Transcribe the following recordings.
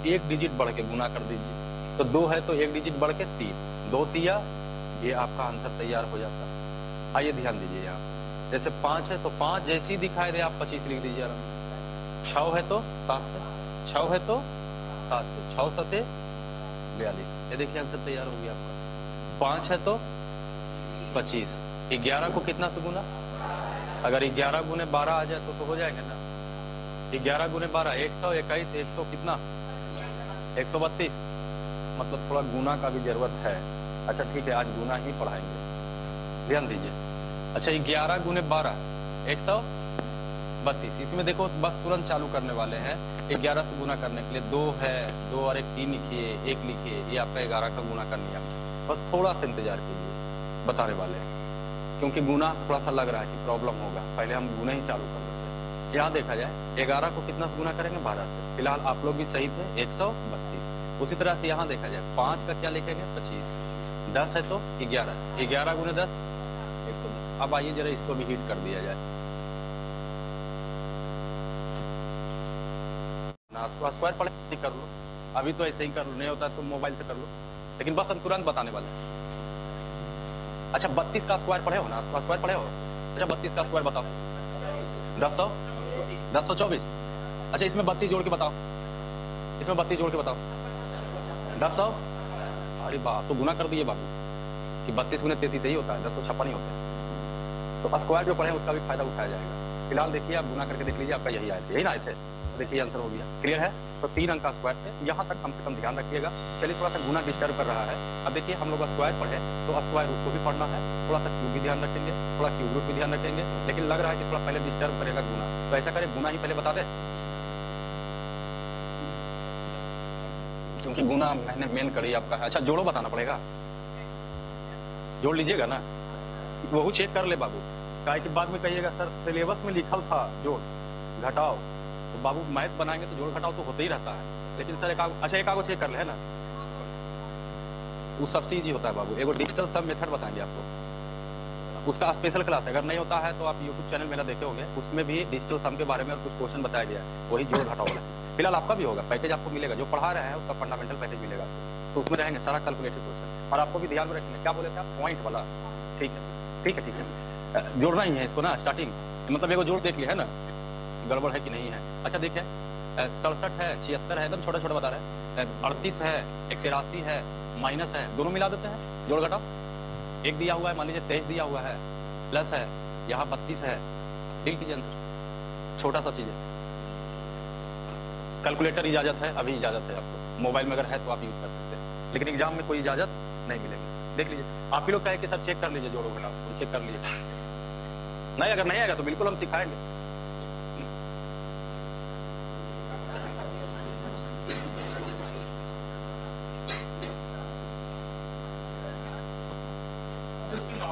एक डिजिट बढ़ के गुना कर दीजिए। तो 2 है तो एक डिजिट बढ़ के 3, 2 तिया, ये आपका आंसर तैयार हो जाता है। आइए ध्यान दीजिए यहाँ, जैसे 5 है तो 5 जैसी दिखाई दे आप 25 लिख दीजिए आराम। 6 है तो 7 से, 6 है तो 7 से, 6 सते 42, ये देखिए आंसर तैयार हो गया आपका। 5 है तो 25, 11 को कितना से गुना, अगर 11 गुने 12 आ जाए तो हो जाएगा ना। 11 गुने 12 121, 100 कितना 132, मतलब थोड़ा गुना का भी जरूरत है। अच्छा ठीक है, आज गुना ही पढ़ाएंगे, ध्यान दीजिए। अच्छा 11 गुने 12 132, इसमें देखो बस तुरंत चालू करने वाले हैं। 11 से गुना करने के लिए 2 है, 2 और 1 3 लिखिए, 1 लिखिए, ये आपका 11 का गुना कर लिया। बस थोड़ा सा इंतजार कीजिए, बताने वाले हैं, क्योंकि गुना थोड़ा सा लग रहा है कि प्रॉब्लम होगा। पहले हम गुना ही चालू कर लेते हैं। यहाँ देखा जाए 11 को कितना से गुना करेंगे 12 से, फिलहाल आप लोग भी सही थे 132। उसी तरह से यहाँ देखा जाए 5 का क्या लिखेंगे 25, 10 है तो 11, 11 गुने 10 110। अब आइए जरा इसको भी हिट कर दिया जाए, स्क्वायर पढ़े कर लो, अभी तो ऐसे ही कर लो, नहीं होता तो मोबाइल से कर लो, लेकिन बस हम तुरंत बताने वाले हैं। अच्छा 32 का स्क्वायर पढ़े हो ना, स्क्वायर पढ़े हो। अच्छा 32 का स्क्वायर बताओ, 1024। अच्छा इसमें 32 जोड़ के बताओ, इसमें 32 जोड़ के बताओ 1000। अरे बाप, तो गुना कर दिए बाबू कि 32 गुने 33 ही होता है, 1056 ही होता है। तो स्क्वायर जो पढ़े उसका भी फायदा उठाया जाएगा। फिलहाल देखिए आप गुना करके देख लीजिए, आपका यही आए थे, यही ना आए थे, तो देखिए आंसर हो गया। क्लियर है, तो 3 अंक का स्क्वायर थे, यहाँ तक कम से कम ध्यान रखिएगा। चलिए थोड़ा सा गुना डिस्टर्ब कर रहा है। अब देखिए हम लोग स्क्वायर पढ़े तो स्क्वायर रूट को भी पढ़ना है, थोड़ा सा क्यूब भी ध्यान रखेंगे, थोड़ा क्यूब रूट भी ध्यान रखेंगे, लेकिन लग रहा है कि थोड़ा पहले डिस्टर्ब करेगा गुना, तो ऐसा करें गुना ही पहले बता दे, क्योंकि गुना मैंने मेन करी आपका है। अच्छा जोड़ो बताना पड़ेगा, जोड़ लीजिएगा ना, वो चेक कर ले बाबू, काहे कि बाद में कहिएगा सर सिलेबस में लिखल था जोड़ घटाओ, तो बाबू मैथ बनाएंगे तो जोड़ घटाओ तो होते ही रहता है, लेकिन सर अच्छा एक आगो चेक कर ले है ना, वो सबसे ईजी होता है बाबू। एगो डिजिटल सब मेथड बताएंगे आपको, उसका स्पेशल क्लास है, अगर नहीं होता है तो आप यूट्यूब चैनल मेरा देखे होंगे, उसमें भी डिजिटल सम के बारे में और कुछ क्वेश्चन बताया गया है, वही जोड़ घटाओ वाला। फिलहाल आपका भी होगा, पैकेज आपको मिलेगा, जो पढ़ा रहे हैं उसका फंडामेंटल पैकेज मिलेगा, तो उसमें रहेंगे सारा कैलकुलेटेड क्वेश्चन। और आपको भी ध्यान में रखेंगे, क्या बोले थे आप, पॉइंट वाला, ठीक है ठीक है ठीक है, जोड़ना ही है इसको ना, स्टार्टिंग मतलब एगो जोड़ देख लिया है ना, गड़बड़ है कि नहीं है। अच्छा देखिए 67 है, 76 है, एकदम छोटा छोटा बता रहे हैं, 38 है, 83 है, माइनस है, दोनों मिला देते हैं, जोड़ घटाओ। एक दिया हुआ है, मान लीजिए 23 दिया हुआ है, प्लस है, यहाँ 32 है, डील कीजिए आंसर, छोटा सा चीज है। कैलकुलेटर इजाजत है, अभी इजाजत है आपको, मोबाइल में अगर है तो आप यूज कर सकते हैं, लेकिन एग्जाम में कोई इजाजत नहीं मिलेगी। देख लीजिए, आप ही लोग कहे कि सर चेक कर लीजिए जोड़ो घटाओ, तो चेक कर लीजिए, नहीं अगर नहीं आएगा तो बिल्कुल हम सिखाएंगे।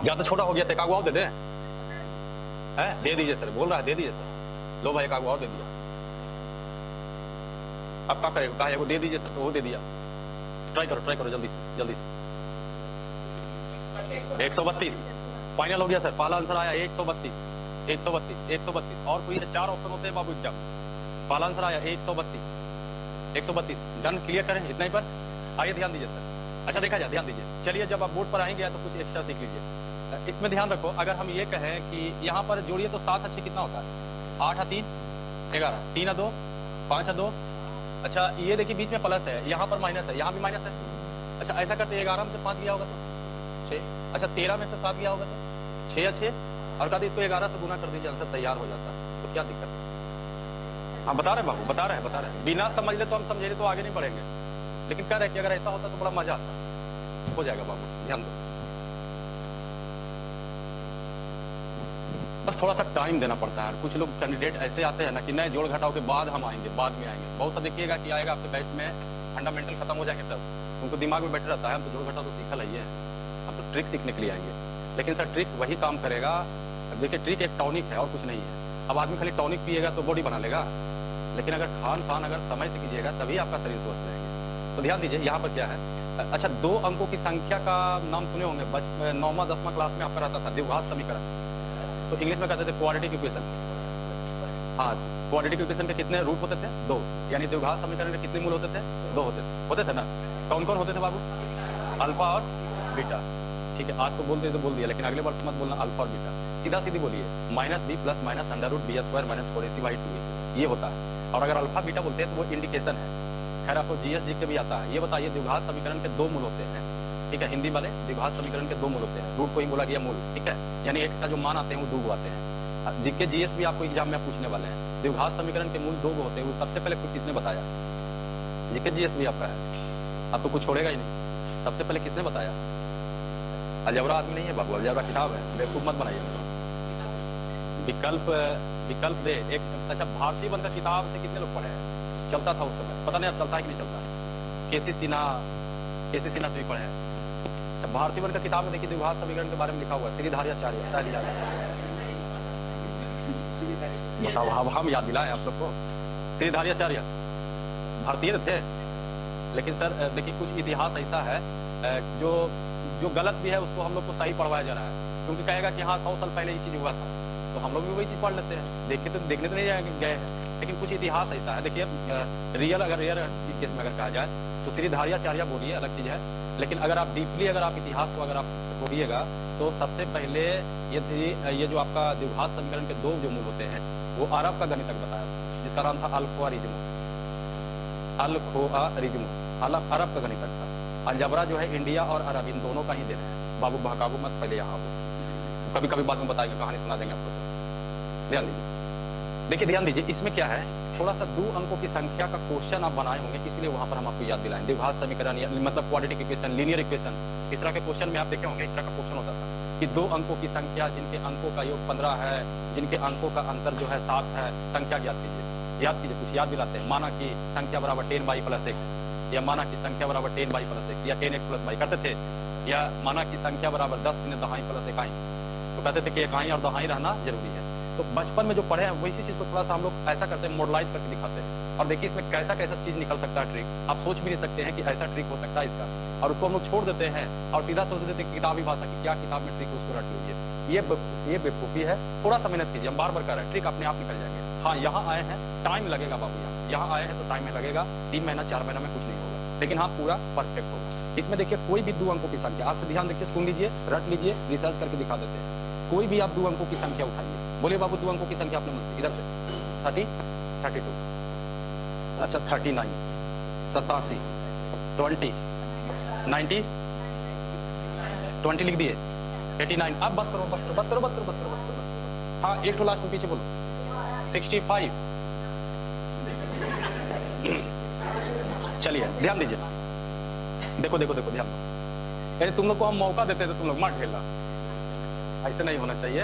ज्यादा छोटा हो गया तो एकागो और दे दे, है दे दीजिए सर, बोल रहा है दे दीजिए सर, लो भाई एकागो और दे दिया, अब क्या करेगा, कहा दे दीजिए सर, तो वो दे दिया, ट्राई करो जल्दी से जल्दी से। 132 फाइनल हो गया सर, पहला आंसर आया 132 और कोई 4 ऑप्शन होते हैं बाबू एग्जाम, पहला आंसर आया 132 डन, क्लियर करें इतना ही पर। आइए ध्यान दीजिए सर, अच्छा देखा जाए, ध्यान दीजिए, चलिए जब आप बोर्ड पर आएंगे तो कुछ एक्स्ट्रा सीख लीजिए। इसमें ध्यान रखो, अगर हम ये कहें कि यहाँ पर जोड़िए तो 7 अच्छे कितना होता है, 8 3 11, 3 2 5 2। अच्छा ये देखिए बीच में प्लस है, यहाँ पर माइनस है, यहाँ भी माइनस है। अच्छा ऐसा करते 11 में से 5 गया होगा तो 6, अच्छा 13 में से 7 गया होगा तो 6 6, और कहते इसको 11 से गुना कर दीजिए, आंसर तैयार हो जाता है, तो क्या दिक्कत है। हाँ बता रहे बाबू, बता रहे हैं, बिना समझ ले तो हम समझे तो आगे नहीं बढ़ेंगे, लेकिन कह रहे कि अगर ऐसा होता तो बड़ा मजा आता, हो जाएगा बाबू, ध्यान दो, बस थोड़ा सा टाइम देना पड़ता है। कुछ लोग कैंडिडेट ऐसे आते हैं ना कि नए जोड़ घटाओ के बाद हम आएंगे, बाद में आएंगे, बहुत सा देखिएगा कि आएगा आपके बैच में फंडामेंटल खत्म हो जाएंगे, तब उनको दिमाग में बैठे रहता है हम तो जोड़ घटाओ तो सीखा ही है, हम तो ट्रिक सीखने के लिए आएंगे, लेकिन सर ट्रिक वही काम करेगा। देखिए ट्रिक एक टॉनिक है और कुछ नहीं है। अब आदमी खाली टॉनिक पिएगा तो बॉडी बना लेगा, लेकिन अगर खान पान अगर समय से कीजिएगा तभी आपका शरीर स्वस्थ रहेगा। तो ध्यान दीजिए यहाँ पर क्या है, अच्छा 2 अंकों की संख्या का नाम सुने होंगे, 9वां 10वां क्लास में आपका रहता था द्विघात समीकरण, तो इंग्लिश में कहते थे क्वाड्रेटिक इक्वेशन, हाँ, क्वाड्रेटिक इक्वेशन के कितने रूट होते थे? 2। यानी द्विघात समीकरण के कितने मूल होते थे? 2 होते थे ना? कौन कौन होते थे बाबू? अल्फा और बीटा। ठीक है, आज तो बोल दिया, लेकिन अगले वर्ष मत बोलना अल्फा और बीटा, सीधा सीधी बोलिए -b plus minus √b² minus 4ac/2a, ये होता है। और अगर अल्फा बीटा बोलते हैं तो वो इंडिकेशन है। खैर आपको जीएस के भी आता है। ये बताइए द्विघात समीकरण के 2 मूल होते हैं, ठीक है, हिंदी वाले, द्विघात समीकरण के 2 मूल होते हैं, रूट को ही बोला गया मूल, ठीक है, यानी एक्स का जो मान आते हैं वो 2 आते हैं। जीके जीएस भी आपको एग्जाम में पूछने वाले हैं। द्विघात समीकरण के मूल 2 होते हैं, वो सबसे पहले किसने बताया? जीके जीएस भी आपका है, अब तो कुछ छोड़ेगा ही नहीं। सबसे पहले किसने बताया? अलजबरा आदमी नहीं है बाबू, अलजबरा किताब है, बेवकूफ मत बनाइए। विकल्प दे एक। अच्छा, भारतीय वन का किताब से कितने लोग पढ़े हैं? चलता था उस समय, पता नहीं अब चलता है कि नहीं चलता। केसी सिन्हा से भी पढ़े हैं। अच्छा, भारतीय वन का किताब में देखिए द्विघात समीकरण के बारे में लिखा हुआ है, श्रीधार्याचार्य, शायद याद है। बताओ, हम याद दिलाएं आप लोग को। श्रीधार्याचार्य भारतीय थे, लेकिन सर देखिए कुछ इतिहास ऐसा है जो गलत भी है, उसको हम लोग को सही पढ़वाया जा रहा है, क्योंकि कहेगा कि हाँ 100 साल पहले ये चीज़ हुआ था, तो हम लोग भी वही चीज़ पढ़ लेते हैं। देखने तो नहीं गए हैं, लेकिन कुछ इतिहास ऐसा है। देखिए रियल केस में अगर कहा जाए तो श्रीधार्याचार्य बोलिए अलग चीज़ है, लेकिन अगर आप डीपली अगर आप इतिहास को अगर आप बोलिएगा तो सबसे पहले ये जो आपका द्विघात समीकरण के 2 जो मूल होते हैं वो अरब का गणितज्ञ बताया था, जिसका नाम था अल-ख्वारिज़्मी। अरब का गणितज्ञ था। अलजबरा जो है इंडिया और अरब इन दोनों का ही देना है। बाबू बहकाबू मत, पहले यहाँ हो, कभी बाद में बताएंगे, कहानी सुना देंगे आपको। ध्यान दीजिए, देखिए ध्यान दीजिए, इसमें क्या है, थोड़ा सा 2 अंकों की संख्या का क्वेश्चन आप बनाए होंगे, इसलिए वहां पर हम आपको याद दिलाएं। द्विघात समीकरण मतलब क्वाड्रेटिक इक्वेशन, लीनियर इक्वेशन, इस तरह के क्वेश्चन में आप देखे होंगे, इस तरह का क्वेश्चन होता था कि 2 अंकों की संख्या जिनके अंकों का योग 15 है, जिनके अंकों का अंतर जो है 7 है, संख्या ज्ञात कीजिए, कुछ याद दिलाते हैं। माना कि संख्या बराबर 10y + x, या माना कि संख्या बराबर 10y + x, या 10x + y करते थे, या माना कि संख्या बराबर 10 × 10 + 1, तो कहते थे कि इकाई और दहाई रहना जरूरी है। तो बचपन में जो पढ़े हैं वैसी चीज़ को थोड़ा सा हम लोग ऐसा करते हैं, मॉडलाइज करके दिखाते हैं। और देखिए इसमें कैसा चीज़ निकल सकता है, ट्रिक आप सोच भी नहीं सकते हैं कि ऐसा ट्रिक हो सकता है इसका, और उसको हम लोग छोड़ देते हैं और सीधा सोच देते हैं किताबी भाषा की क्या किताब में ट्रिक, उसको रट लीजिए। ये बेवकूफ़ी है। थोड़ा सा मेहनत कीजिए, हम बार कह रहे हैं, ट्रिक अपने आप निकल जाएंगे। हाँ, यहाँ आए हैं, टाइम लगेगा बाबू, यहाँ आए हैं तो टाइम लगेगा, 3 महीना 4 महीना में कुछ नहीं होगा, लेकिन हाँ पूरा परफेक्ट होगा। इसमें देखिए कोई भी 2 अंकों की संख्या, आज से ध्यान देखिए, सुन लीजिए, रट लीजिए, रिसर्च करके दिखा देते हैं। कोई भी आप 2 अंकों की संख्या उठाइए, बोलिए बाबू 2 अंकों की संख्या अपने मन से, इधर से 30, 32, अच्छा 39, 87, 20, 90, 20 लिख दिए, 89। अब बस करो। हाँ, एक तो लास्ट में पीछे बोलो, 65। चलिए ध्यान दीजिए, देखो ध्यान दो। यदि तुम लोग को हम मौका देते तो तुम लोग मत ढेला, ऐसे नहीं होना चाहिए।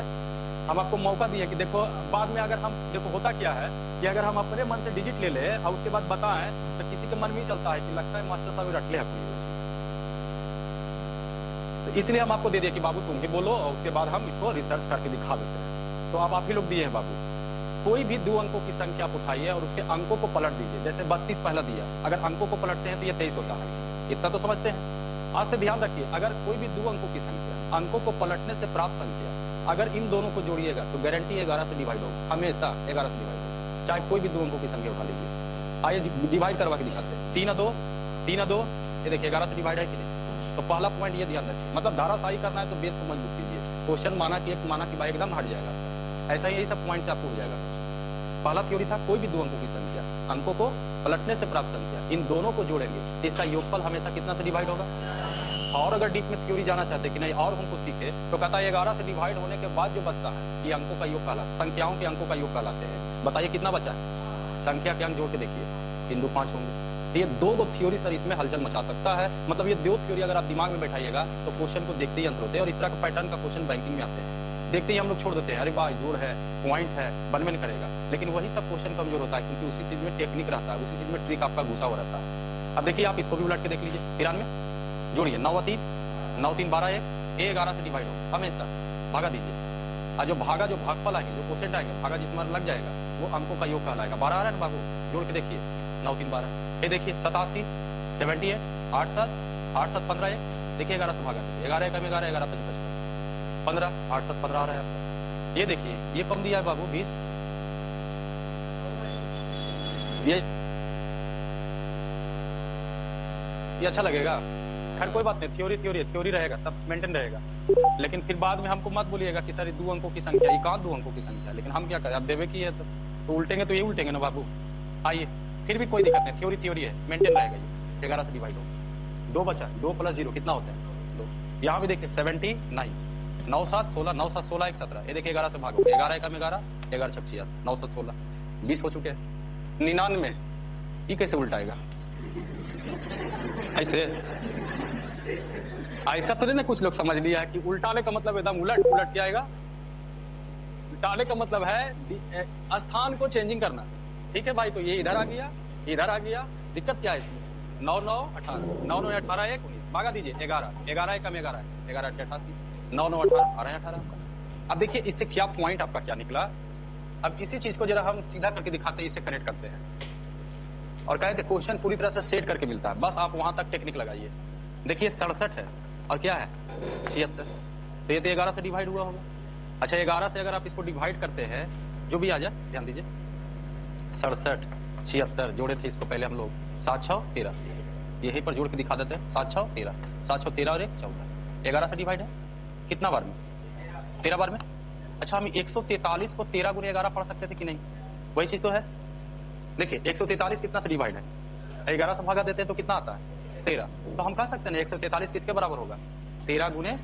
हम आपको मौका दिए कि देखो बाद में अगर हम, देखो होता क्या है कि अगर हम अपने मन से डिजिट ले ले और उसके बाद बताएं तो किसी के मन में ही चलता है कि लगता है मास्टर साहब रट ले है कोई, तो इसलिए हम आपको दे दिए कि बाबू तुम ही बोलो, और उसके बाद हम इसको रिसर्च करके दिखा देते हैं। तो आप ही लोग दिए हैं बाबू। कोई भी 2 अंकों की संख्या आप उठाइए और उसके अंकों को पलट दीजिए। जैसे 32 पहला दिया, अगर अंकों को पलटते हैं तो ये 23 होता है, इतना तो समझते हैं। आज से ध्यान रखिए, अगर कोई भी 2 अंकों की संख्या, अंकों को पलटने से प्राप्त संख्या, अगर इन दोनों को जोड़िएगा तो गारंटी 11 से डिवाइड होगा, हमेशा 11 से डिवाइड होगा, चाहे कोई भी 2 अंकों की संख्या उठा लीजिए। आइए डिवाइड करवा के दिखाते हैं। 3 और 2, ये देखिए 11 से डिवाइड है कि नहीं। तो पहला पॉइंट ये ध्यान रखिए, मतलब धाराशाही करना है तो बेस को मजबूत कीजिए। क्वेश्चन माना कि x माना कि y एकदम हट जाएगा, ऐसा ही यही सब पॉइंट से आपको हो जाएगा। पहला थ्योरी था कोई भी 2 अंकों की संख्या, अंकों को पलटने से प्राप्त संख्या, इन दोनों को जोड़ेंगे तो इसका योगफल हमेशा कितना से डिवाइड होगा। और अगर डीप में थ्योरी जाना चाहते कि नहीं और हमको सीखे, तो कहता है 11 से डिवाइड होने के बाद जो बचता है ये अंकों का योग कहलाता है, संख्याओं के अंकों का योग कहलाते हैं। बताइए कितना बचा है, संख्या के अंक जोड़ के देखिए, 3 2 5 होंगे। तो ये 2 थ्योरी सर इसमें हलचल मचा सकता है। मतलब ये 2 थ्योरी अगर आप दिमाग में बैठाइएगा तो क्वेश्चन को देखते ही अंतर होते हैं। और इस तरह का पैटर्न का क्वेश्चन बैंकिंग में आते हैं, देखते ही हम लोग छोड़ देते हैं, अरे वाह जोड़ है, पॉइंट है, बनमेन करेगा। लेकिन वही सब क्वेश्चन कमजोर होता है, क्योंकि उसी चीज में टेक्निक रहता है, उसी चीज में ट्रिक आपका घुसा हुआ रहता है। अब देखिए आप इसको भी उलट के देख लीजिए, 93 जोड़िए, 9 और 3, 9 3 12, ये 11 से डिवाइड होगा, हमेशा भागा दीजिए। और जो भागा जो भागफल आएंगे, जो क्वेश्चन आएंगे, भागा जितना लग जाएगा वो अंकों का योग कहलाएगा। 12 आ रहा है ना बाबू, जोड़ के देखिए, 9 3 12, ये देखिए 87 78 8 7 8 7 15, ये देखिए 11 से भागा, 11 कम 11 11 55 15 8 7 15 आ रहा है आपका। ये देखिए ये कम दिया है बाबू 20, ये अच्छा लगेगा। खैर कोई बात नहीं, थ्योरी रहेगा, सब मेंटेन रहेगा। लेकिन फिर बाद में हमको मत बोलिएगा कि सर 2 अंकों की संख्या, ये कहाँ 2 अंकों की संख्या। लेकिन हम क्या करें, आप देवे की है तो उल्टेंगे तो ये उल्टेंगे ना बाबू। आइए, फिर भी कोई दिक्कत नहीं, थ्योरी है, मेंटेन रहेगा। ये 11 से डिवाइड होगा, 2 बचा, 2 + 0 कितना होता है 2। यहाँ भी देखिए 79, 9 7 16, 9 7 16 1 17। ये देखिए 11 से भागो, 11 एकम 11, 11 छक 86, 9 7 16, 20 हो चुके हैं। 99 ये कैसे उल्टाएगा ऐसे? ऐसा तो नहीं ना कुछ लोग समझ लिया है कि उल्टाने का मतलब एकदम उलट क्या आएगा। उल्टाने का मतलब है स्थान को चेंजिंग करना। ठीक है भाई, तो ये इधर आ गया, इधर आ गया। दिक्कत क्या है इसमें? 9 9 18, 9 9 18 1 19, भागा दीजिए 11, 11 एकम 11, 11 8 88, 9 9 18, 18 18 आपका। अब देखिए इससे क्या पॉइंट आपका क्या निकला। अब इसी चीज को जरा हम सीधा करके दिखाते हैं, इससे कनेक्ट करते हैं और कहते हैं क्वेश्चन पूरी तरह से सेट करके मिलता है। बस आप वहां तक टेक्निक लगाइए। देखिए 67 है और क्या है 76, तो ये तो 11 से डिवाइड हुआ होगा। अच्छा 11 से अगर आप इसको डिवाइड करते हैं, जो भी आ जाए, ध्यान दीजिए 67 76 जोड़े थे इसको पहले हम लोग, 7 6 13, यहीं पर जोड़ के दिखा देते हैं। 7 6 13, 7 6 13 और 1 14। 11 से डिवाइड है कितना बार में? 13 बार में। अच्छा हम 143 को 13 गुने 11 पढ़ सकते थे कि नहीं? वही चीज तो है। देखिए 143 कितना से डिवाइड है? 11 से भागा देते हैं तो कितना आता है 13। तो हम कह सकते हैं 143 किसके बराबर होगा? 13 गुने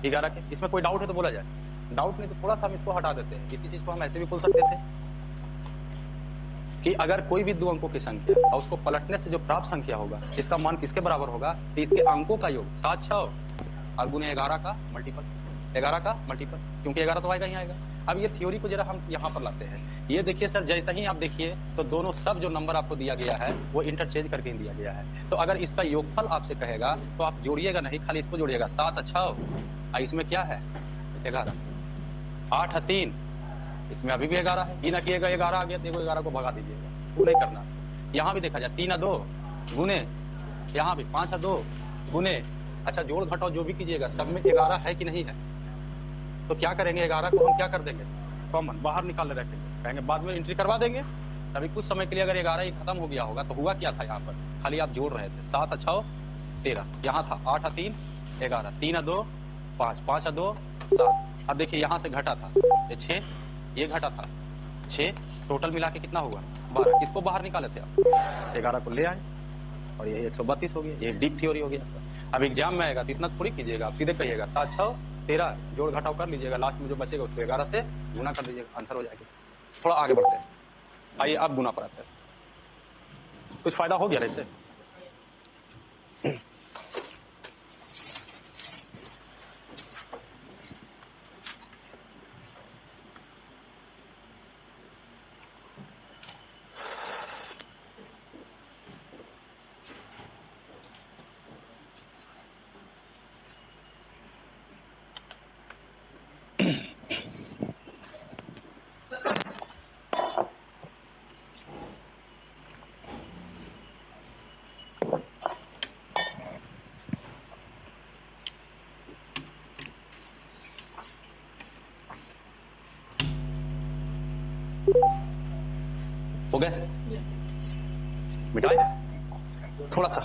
11 के। इसमें कोई डाउट है तो बोला जाए। डाउट नहीं तो थोड़ा सा हम इसको हटा देते हैं। इसी चीज को हम ऐसे भी बोल सकते थे कि अगर कोई भी 2 अंकों की संख्या और उसको पलटने से जो प्राप्त संख्या होगा, इसका मान किसके बराबर होगा? तो इसके अंकों का योग 7 6 और गुने 11 का मल्टीपल, 11 का मल्टीपल, क्योंकि 11 तो आएगा ही आएगा। अब ये थ्योरी को जरा हम यहाँ पर लाते हैं। ये देखिए सर, जैसा ही आप देखिए तो दोनों सब जो नंबर आपको दिया गया है वो इंटरचेंज करके ही दिया गया है। तो अगर इसका योगफल आपसे कहेगा तो आप जोड़िएगा नहीं, खाली इसको जोड़िएगा। 7 अच्छा इसमें क्या है 11, 8 3, इसमें अभी भी 11 है। ये ना किएगा 11 आ गया, देखो 11 को भगा दीजिएगा, वो नहीं करना। यहाँ भी देखा जाए 3 2 गुने, यहाँ भी 5 2 गुने। अच्छा जोड़ घटाओ जो भी कीजिएगा, सब में 11 है कि नहीं है? तो क्या करेंगे, 11 को हम क्या कर देंगे, कॉमन बाहर निकाल रखेंगे, कहेंगे बाद में एंट्री करवा देंगे। अभी कुछ समय के लिए अगर 11 ही खत्म हो गया होगा तो हुआ क्या था, यहाँ पर खाली आप जोड़ रहे थे। 7 अच्छा 13, यहाँ था 8 3 11, 3 2 5, 5 2 7। अब देखिए यहाँ से घटा था ये 6, ये घटा था 6, टोटल मिला के कितना हुआ 12। इसको बाहर निकाले थे आप, 11 को ले आए और ये 132 हो गया। ये डीप थ्योरी हो गया। अब एग्जाम में आएगा तो इतना थोड़ी कीजिएगा, आप सीधे कहिएगा 7 6 13, जोड़ घटाव कर लीजिएगा, लास्ट में जो बचेगा उसको 11 से गुना कर दीजिएगा, आंसर हो जाएगा। थोड़ा आगे बढ़ते हैं, आइए अब गुना पर आते हैं। कुछ फायदा हो गया इससे? हो गए मिटाए थोड़ा सा।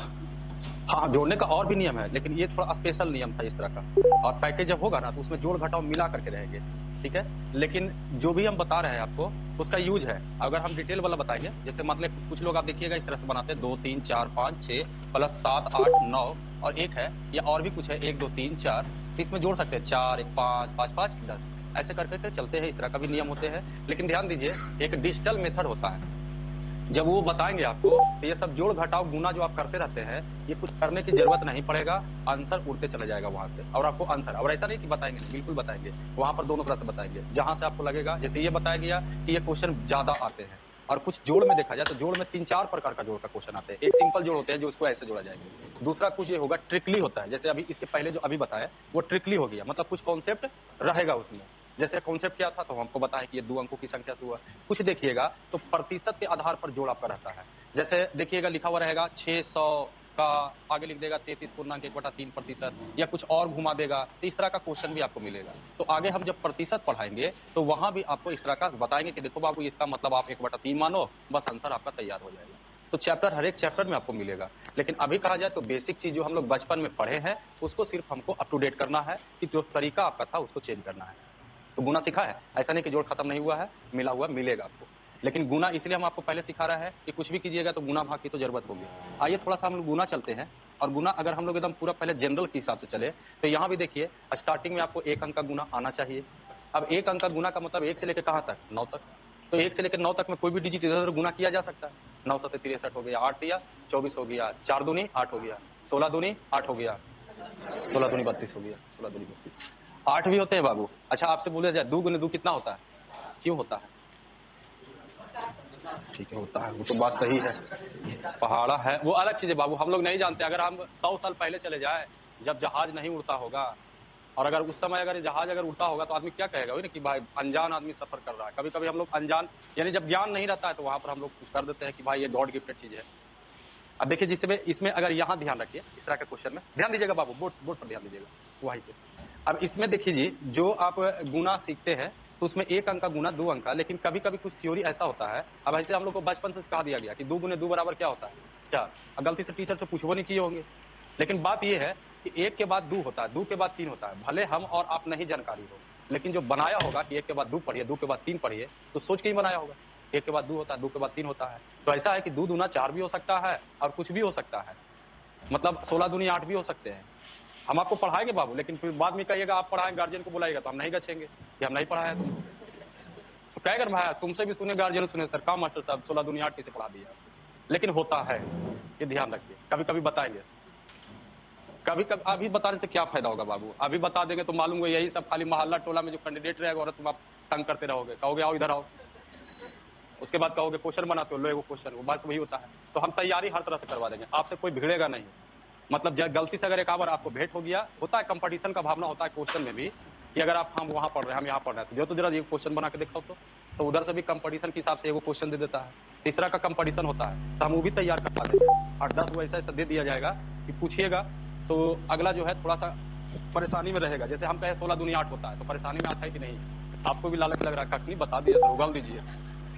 हाँ जोड़ने का और भी नियम है, लेकिन ये थोड़ा स्पेशल नियम था इस तरह का। और पैकेज जब होगा ना तो उसमें जोड़ घटाव मिला करके रहेंगे, ठीक है। लेकिन जो भी हम बता रहे हैं आपको उसका यूज है। अगर हम डिटेल वाला बताएंगे, जैसे मतलब कुछ लोग आप देखिएगा इस तरह से बनाते हैं 2 3 4 5 6 प्लस 7 8 9 और 1 है, या और भी कुछ है 1 2 3 4, तो इसमें जोड़ सकते हैं 4 1 5 5 5 10, ऐसे करके चलते हैं। इस तरह का भी नियम होते हैं। लेकिन ध्यान दीजिए एक डिजिटल मेथड होता है, जब वो बताएंगे आपको तो ये सब जोड़ घटाव गुना जो आप करते रहते हैं, ये कुछ करने की जरूरत नहीं पड़ेगा, आंसर उड़ते चला जाएगा वहां से और आपको आंसर। और ऐसा नहीं कि बताएंगे, बिल्कुल बताएंगे, वहां पर दोनों तरह से बताएंगे। जहां से आपको लगेगा, जैसे ये बताया गया कि ये क्वेश्चन ज्यादा आते हैं, और कुछ जोड़ में देखा जाए तो जोड़ में 3 4 प्रकार का जोड़ का क्वेश्चन आते हैं। एक सिंपल जोड़ होते हैं जो उसको ऐसे जोड़ा जाएगा, दूसरा कुछ ये होगा ट्रिकली होता है, जैसे अभी इसके पहले जो अभी बताया वो ट्रिकली हो गया, मतलब कुछ कॉन्सेप्ट रहेगा उसमें। जैसे कॉन्सेप्ट क्या था तो हमको बताया कि ये 2 अंकों की संख्या से हुआ। कुछ देखिएगा तो प्रतिशत के आधार पर जोड़ आपका रहता है। जैसे देखिएगा लिखा हुआ रहेगा का आगे लिख देगा 33.1/3% या कुछ और घुमा देगा, तो इस तरह का क्वेश्चन भी आपको मिलेगा। तो आगे हम जब प्रतिशत पढ़ाएंगे तो वहां भी आपको इस तरह का बताएंगे कि देखो बाबू इसका मतलब आप 1/3 मानो, बस आंसर आपका तैयार हो जाएगा। तो चैप्टर हर एक चैप्टर में आपको मिलेगा। लेकिन अभी कहा जाए तो बेसिक चीज जो हम लोग बचपन में पढ़े हैं उसको सिर्फ हमको अप टू डेट करना है, कि जो तरीका आपका था उसको चेंज करना है। तो गुना सीखा है, ऐसा नहीं कि जोड़ खत्म नहीं हुआ है, मिला हुआ मिलेगा आपको। लेकिन गुना इसलिए हम आपको पहले सिखा रहा है कि कुछ भी कीजिएगा तो गुना भाग की तो जरूरत होगी। आइए थोड़ा सा हम लोग गुना चलते हैं। और गुना अगर हम लोग एकदम पूरा पहले जनरल के हिसाब से चले तो यहाँ भी देखिए स्टार्टिंग में आपको 1 अंक का गुना आना चाहिए। अब 1 अंक का गुना का मतलब 1 से लेकर कहाँ तक, 9 तक। तो 1 से लेकर 9 तक में कोई भी डिजिट इधर उधर गुना किया जा सकता है। 9 7 63 हो गया, 8 दिया 24 हो गया, 4 दूनी 8 हो गया, 16 दूनी 8 हो गया, 16 दूनी 32 हो गया, 16 दूनी 32। 8 भी होते हैं बाबू। अच्छा आपसे बोला जाए 2 गुने 2 कितना होता है, क्यों होता है? ठीक है होता है, वो तो बात सही है। पहाड़ा है वो अलग चीज है बाबू, हम लोग नहीं जानते। अगर हम 100 साल पहले चले जाए जब जहाज नहीं उड़ता होगा, और अगर उस समय अगर जहाज अगर उड़ता होगा तो आदमी क्या कहेगा, वही ना कि भाई अनजान आदमी सफर कर रहा है। कभी कभी हम लोग अनजान यानी जब ज्ञान नहीं रहता है तो वहां पर हम लोग कुछ कर देते हैं कि भाई ये गॉड गिफ्टेड चीज है। अब देखिए जिसमें इसमें अगर यहाँ ध्यान रखिए, इस तरह के क्वेश्चन में ध्यान दीजिएगा बाबू, बोर्ड पर ध्यान दीजिएगा वहीं से। अब इसमें देखिए जी जो आप गुना सीखते हैं तो उसमें 1 अंक का गुना 2 अंक का, लेकिन कभी कभी कुछ थ्योरी ऐसा होता है। अब ऐसे हम लोग को बचपन से सिखा दिया गया कि 2 गुने 2 बराबर क्या होता है, क्या गलती से टीचर से पूछो नहीं किए होंगे। लेकिन बात यह है कि 1 के बाद 2 होता है, 2 के बाद 3 होता है। भले हम और आप नहीं जानकारी हो, लेकिन जो बनाया होगा कि 1 के बाद 2 पढ़िए, 2 के बाद 3 पढ़िए, तो सोच के ही बनाया होगा। 1 के बाद 2 होता है, 2 के बाद 3 होता है। तो ऐसा है कि 2 दूना 4 भी हो सकता है और कुछ भी हो सकता है, मतलब 16 दूनी 8 भी हो सकते हैं। हम आपको पढ़ाएंगे बाबू, लेकिन फिर बाद में कहिएगा आप पढ़ाएं, गार्जियन को बुलाएगा तो हम नहीं गछेंगे कि हम नहीं पढ़ाया तुम। तो क्या कर भाई तुमसे भी सुने, गार्जियन सुने, सर कहाँ मास्टर साहब 16 दूनी 8 कैसे पढ़ा दिया। लेकिन होता है, ये ध्यान रखिए। कभी कभी बताएंगे, कभी कभी अभी बताने से क्या फायदा होगा बाबू, अभी बता देंगे तो मालूम हो यही सब खाली मोहल्ला टोला में जो कैंडिडेट रहेगा और तुम आप तंग करते रहोगे, कहोगे आओ इधर आओ, उसके बाद कहोगे क्वेश्चन बनाते हो, लो वो क्वेश्चन, वो बात वही होता है। तो हम तैयारी हर तरह से करवा देंगे, आपसे कोई भिड़ेगा नहीं। मतलब गलती से अगर एक बार आपको भेंट हो गया, होता है कंपटीशन का भावना होता है क्वेश्चन में भी, कि अगर आप हम वहाँ पढ़ रहे हैं हम यहाँ पढ़ रहे हैं, तो जो तो जरा ये क्वेश्चन बना के दिखाओ तो उधर से भी कंपटीशन के हिसाब से वो क्वेश्चन दे देता है। तीसरा का कंपटीशन होता है तो हम वो भी तैयार करवा देंगे। 8-10 वो ऐसा ऐसा दे दिया जाएगा कि पूछिएगा तो अगला जो है थोड़ा सा परेशानी में रहेगा। जैसे हम कहे 16 दूनी 8 होता है तो परेशानी में आता है कि नहीं, आपको भी लालच लग रहा है, नहीं बता दिया सर उगल दीजिए,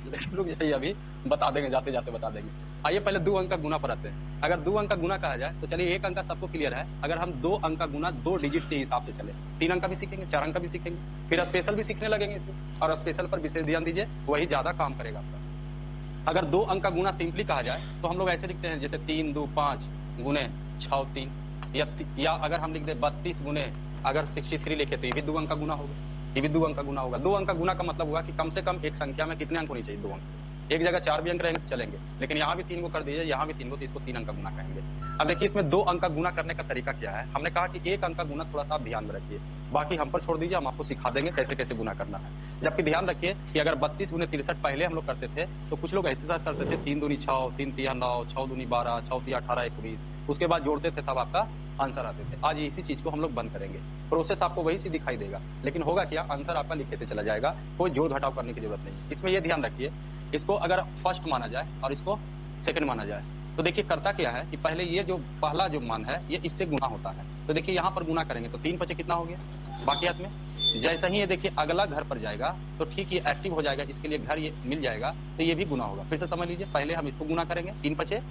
लेकिन लोग यही अभी बता देंगे, जाते जाते बता देंगे। आइए पहले 2 अंक का गुना पर आते हैं। अगर 2 अंक का गुना कहा जाए तो चलिए 1 अंक का सबको क्लियर है। अगर हम 2 अंक का गुना 2 डिजिट से हिसाब से चले, 3 अंक का भी सीखेंगे, 4 अंक का भी सीखेंगे, फिर स्पेशल भी सीखने लगेंगे इसमें। और स्पेशल पर विशेष ध्यान दीजिए, वही ज्यादा काम करेगा आपका। अगर 2 अंक का गुना सिंपली कहा जाए तो हम लोग ऐसे लिखते हैं जैसे 3 2 5 गुने 6 3, या अगर हम लिख दे 32 गुने अगर 63 लिखे तो ये भी 2 अंक का गुना होगा, ये भी 2 अंक का गुना होगा। 2 अंक का गुना का मतलब हुआ कि कम से कम एक संख्या में कितने अंक होने चाहिए, 2 अंक। एक जगह 4 भी अंक रहेंगे चलेंगे, लेकिन यहाँ भी 3 को कर दीजिए, यहाँ भी 3 को, तो इसको 3 अंक का गुना कहेंगे। अब देखिए इसमें 2 अंक का गुना करने का तरीका क्या है। हमने कहा कि 1 अंक का गुना थोड़ा सा आप ध्यान में रखिए, बाकी हम पर छोड़ दीजिए, हम आपको सिखा देंगे कैसे कैसे गुना करना है। जबकि ध्यान रखिए कि अगर 32 गुने 63 पहले हम लोग करते थे तो कुछ लोग ऐसे तरह करते थे 3 दूनी 6, 3 तिया 9, 6 दूनी 12, 6 तिया 18 19, उसके बाद जोड़ते थे तब आपका आंसर आते थे। आज इसी चीज को हम लोग बंद करेंगे, प्रोसेस आपको वही सी दिखाई देगा, लेकिन होगा क्या, आंसर आपका लिखते चला जाएगा, कोई जोड़ घटाव करने की जरूरत नहीं। इसमें ये ध्यान रखिए, इसको अगर फर्स्ट माना जाए और इसको सेकंड माना जाए तो देखिए करता क्या है कि पहले ये जो पहला जो मान है ये इससे गुना होता है। तो देखिए यहाँ पर गुना करेंगे तो 3 5 कितना हो गया, बाकी हाथ में जैसा ही ये देखिए अगला घर पर जाएगा तो ठीक ये एक्टिव हो जाएगा, इसके लिए घर ये मिल जाएगा तो ये भी गुना होगा। फिर से समझ लीजिए, पहले हम इसको गुना करेंगे 3 5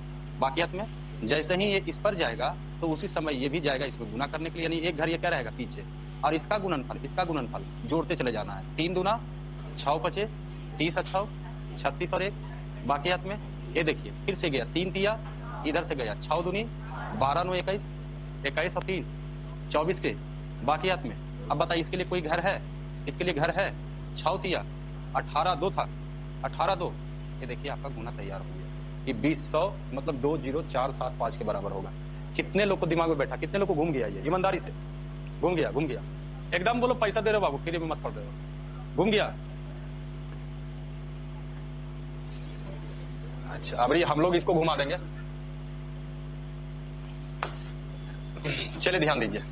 बाकी हाथ में, जैसे ही ये इस पर जाएगा तो उसी समय ये भी जाएगा इसको गुना करने के लिए, यानी एक घर ये क्या रहेगा पीछे, और इसका गुणनफल जोड़ते चले जाना है। 3 दूना 6 5 30 6 36 और 1 बाकी हाथ में। ये देखिए फिर से गया 3 तिया इधर से गया, 6 दूनी 12 9 21 21 और 3 24 के बाकी हाथ में। अब बताइए इसके लिए कोई घर है, इसके लिए घर है 6 तिया 18 2 था 18 2, ये देखिए आपका गुना तैयार हो गया। ये 2000 मतलब 20475 के बराबर होगा। कितने लोग को दिमाग में बैठा, कितने लोग को घूम गया, ये ईमानदारी से घूम गया एकदम। बोलो पैसा दे रहे हो बाबू, फ्री में मत पढ़ रहे हो, घूम गया। अच्छा अब हम लोग इसको घुमा देंगे, चलिए ध्यान दीजिए,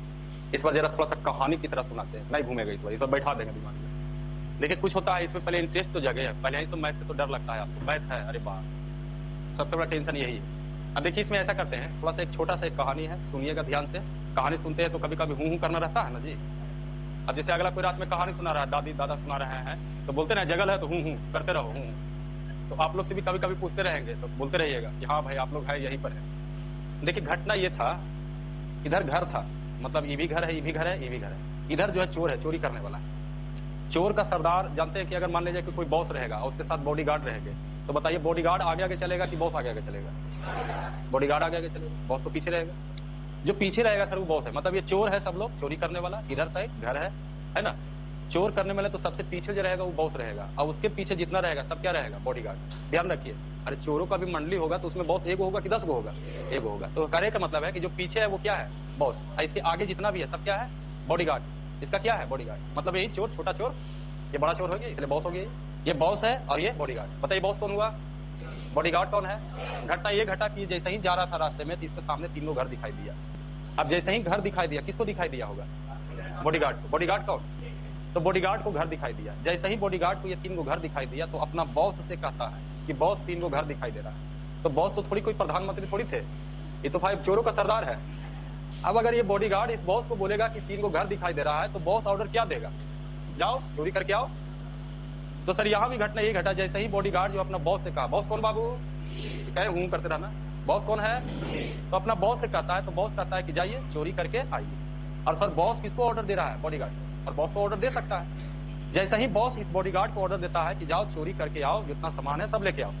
इस बार जरा थोड़ा सा कहानी की तरह सुनाते हैं, नहीं घूमेगा इस बार बैठा देंगे दिमाग में। देखिए कुछ होता है इसमें, पहले इंटरेस्ट तो जगह है, पहले ही तो मैथ से तो डर लगता है आपको, मैथ है अरे बाप सबसे बड़ा टेंशन यही है। अब देखिए इसमें ऐसा करते हैं, थोड़ा सा एक छोटा सा एक कहानी है, सुनिएगा ध्यान से। कहानी सुनते हैं तो कभी कभी हूं करना रहता है ना जी। अब जैसे अगला कोई रात में कहानी सुना रहा है, दादी दादा सुना रहे हैं, तो बोलते ना जगल है तो हूं करते रहो हूं। तो आप लोग से भी कभी कभी पूछते रहेंगे तो बोलते रहिएगा कि हाँ भाई आप लोग है यहीं पर है। देखिए घटना ये था, इधर घर था, मतलब ये भी घर है, ये भी घर है, ये भी घर है। इधर जो है चोर है, चोरी करने वाला है। चोर का सरदार जानते हैं कि अगर मान लीजिए कि कोई बॉस रहेगा और उसके साथ बॉडीगार्ड रहेंगे, तो बताइए बॉडीगार्ड आगे आगे चलेगा कि बॉस आगे आगे चलेगा? बॉडीगार्ड आगे आगे चलेगा, बॉस तो पीछे रहेगा। जो पीछे रहेगा सर वो बॉस है। मतलब ये चोर है, सब लोग चोरी करने वाला, इधर साइड घर है ना। चोर करने वाले तो सबसे पीछे जो रहेगा वो बॉस रहेगा, और उसके पीछे जितना रहेगा सब क्या रहेगा? बॉडीगार्ड। ध्यान रखिए, अरे चोरों का भी मंडली होगा तो उसमें बॉस एक होगा कि 10 गो होगा? एक होगा। तो कहने का मतलब है कि जो पीछे है वो क्या है? बॉस। इसके आगे जितना भी है सब क्या है? बॉडीगार्ड। इसका क्या है? बॉडीगार्ड। मतलब यही चोर, छोटा चोर, ये बड़ा चोर हो गया इसलिए बॉस हो गया। ये बॉस है और ये बॉडीगार्ड। बताइए बॉस कौन हुआ? बॉडीगार्ड कौन है? घटना ये घटा कि जैसे ही जा रहा था रास्ते में तो इसके सामने 3 घर दिखाई दिया। अब जैसे ही घर दिखाई दिया, किसको दिखाई दिया होगा? बॉडीगार्ड को। बॉडीगार्ड कौन? तो बॉडीगार्ड को घर दिखाई दिया। जैसे ही बॉडीगार्ड को ये 3 घर दिखाई दिया तो अपना बॉस से कहता है कि बॉस 3 घर दिखाई दे रहा है। तो बॉस तो थोड़ी कोई प्रधानमंत्री थोड़ी थे, ये तो भाई चोरों का सरदार है। अब अगर ये बॉडीगार्ड इस बॉस को बोलेगा कि 3 घर दिखाई दे रहा है तो बॉस ऑर्डर क्या देगा? जाओ चोरी करके आओ। तो सर यहाँ भी घटना ये घटा, जैसे ही बॉडीगार्ड जो अपना बॉस से कहा, बॉस कौन बाबू? कहे हूं करते रहना। बॉस कौन है? तो अपना बॉस से कहता है, तो बॉस कहता है कि जाइए चोरी करके आइए। और सर बॉस किसको ऑर्डर दे रहा है? बॉडीगार्ड को। और बॉस को ऑर्डर दे सकता है। जैसे ही बॉस इस बॉडीगार्ड को ऑर्डर देता है कि जाओ चोरी करके आओ, जितना सामान है सब लेके आओ।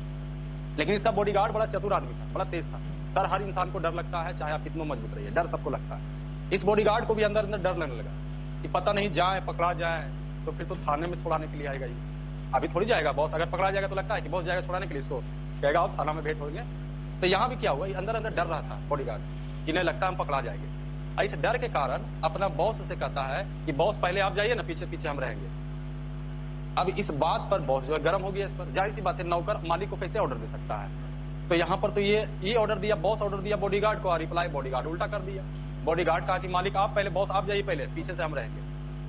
लेकिन इसका बॉडीगार्ड बड़ा चतुर आदमी था, बड़ा तेज था। सर हर इंसान को डर लगता है, चाहे आप कितना मजबूत रहिए, डर सबको लगता है। इस बॉडीगार्ड को भी अंदर अंदर डर लगने लगा कि पता नहीं जाए पकड़ा जाए तो फिर तो थाने में छुड़ाने के लिए आएगा ये। अभी थोड़ी जाएगा बॉस, अगर पकड़ा जाएगा तो लगता है कि बॉस जाएगा छुड़ाने के लिए, इसको कहेगा आप थाना में भेंट होंगे। तो यहाँ भी क्या हुआ, अंदर अंदर डर रहा था बॉडीगार्ड कि नहीं लगता हम पकड़ा जाएंगे। इस डर के कारण अपना बॉस से कहता है कि बॉस पहले आप जाइए ना, पीछे पीछे हम रहेंगे। अब इस बात पर बॉस जो है गर्म हो गया। इस पर जाहिर सी बात है, नौकर मालिक को कैसे ऑर्डर दे सकता है? तो यहाँ पर तो ये ऑर्डर दिया, बॉस ऑर्डर दिया बॉडीगार्ड को, और रिप्लाई बॉडीगार्ड उल्टा कर दिया। बॉडीगार्ड कहा कि मालिक आप पहले, बॉस आप जाइए पहले, पीछे से हम रहेंगे।